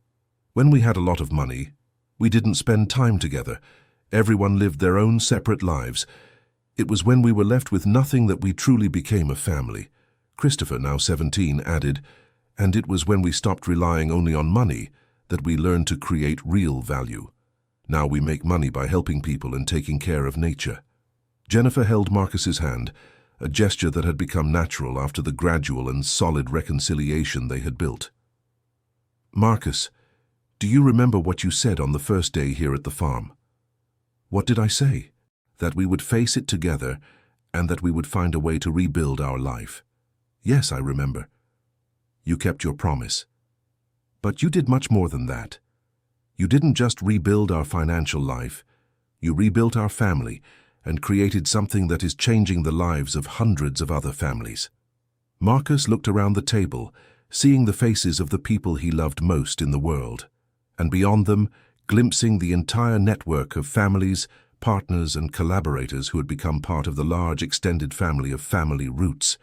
"When we had a lot of money, we didn't spend time together. Everyone lived their own separate lives. It was when we were left with nothing that we truly became a family." Christopher, now 17, added, "And it was when we stopped relying only on money that we learned to create real value. Now we make money by helping people and taking care of nature." Jennifer held Marcus's hand, a gesture that had become natural after the gradual and solid reconciliation they had built. "Marcus, do you remember what you said on the first day here at the farm?" "What did I say?" "That we would face it together and that we would find a way to rebuild our life." "Yes, I remember." "You kept your promise. But you did much more than that. You didn't just rebuild our financial life. You rebuilt our family and created something that is changing the lives of hundreds of other families." Marcus looked around the table, seeing the faces of the people he loved most in the world, and beyond them, glimpsing the entire network of families, partners, and collaborators who had become part of the large extended family of Family Roots.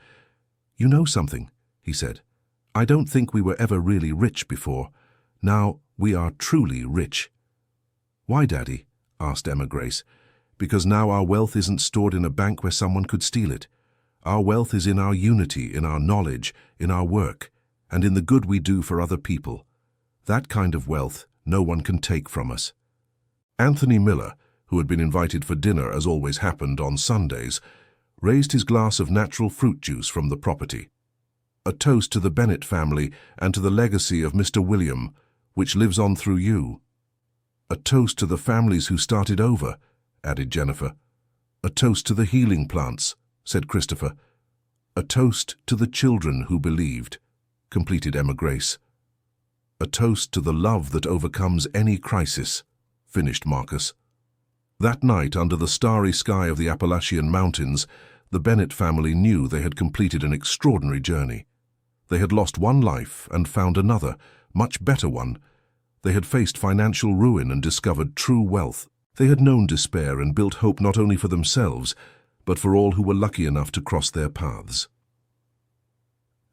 "You know something," he said. "I don't think we were ever really rich before. Now we are truly rich." "Why, Daddy?" asked Emma Grace. "Because now our wealth isn't stored in a bank where someone could steal it. Our wealth is in our unity, in our knowledge, in our work, and in the good we do for other people. That kind of wealth no one can take from us." Anthony Miller, who had been invited for dinner as always happened on Sundays, raised his glass of natural fruit juice from the property. "A toast to the Bennett family and to the legacy of Mr. William, which lives on through you." "A toast to the families who started over," added Jennifer. "A toast to the healing plants," said Christopher. "A toast to the children who believed," completed Emma Grace. "A toast to the love that overcomes any crisis," finished Marcus. That night, under the starry sky of the Appalachian Mountains, the Bennett family knew they had completed an extraordinary journey. They had lost one life and found another, much better one. They had faced financial ruin and discovered true wealth. They had known despair and built hope not only for themselves, but for all who were lucky enough to cross their paths.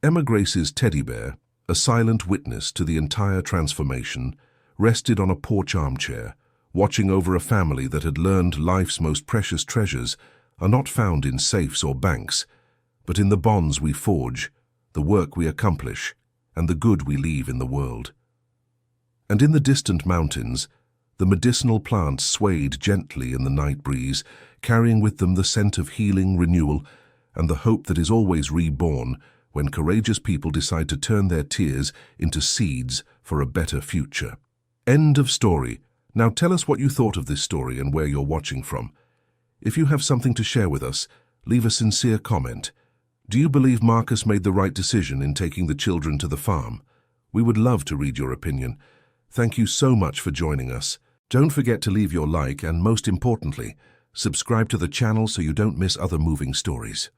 Emma Grace's teddy bear, a silent witness to the entire transformation, rested on a porch armchair, watching over a family that had learned life's most precious treasures are not found in safes or banks, but in the bonds we forge, the work we accomplish, and the good we leave in the world. And in the distant mountains, the medicinal plants swayed gently in the night breeze, carrying with them the scent of healing, renewal, and the hope that is always reborn when courageous people decide to turn their tears into seeds for a better future. End of story. Now tell us what you thought of this story and where you're watching from. If you have something to share with us, leave a sincere comment. Do you believe Marcus made the right decision in taking the children to the farm? We would love to read your opinion. Thank you so much for joining us. Don't forget to leave your like and, most importantly, subscribe to the channel so you don't miss other moving stories.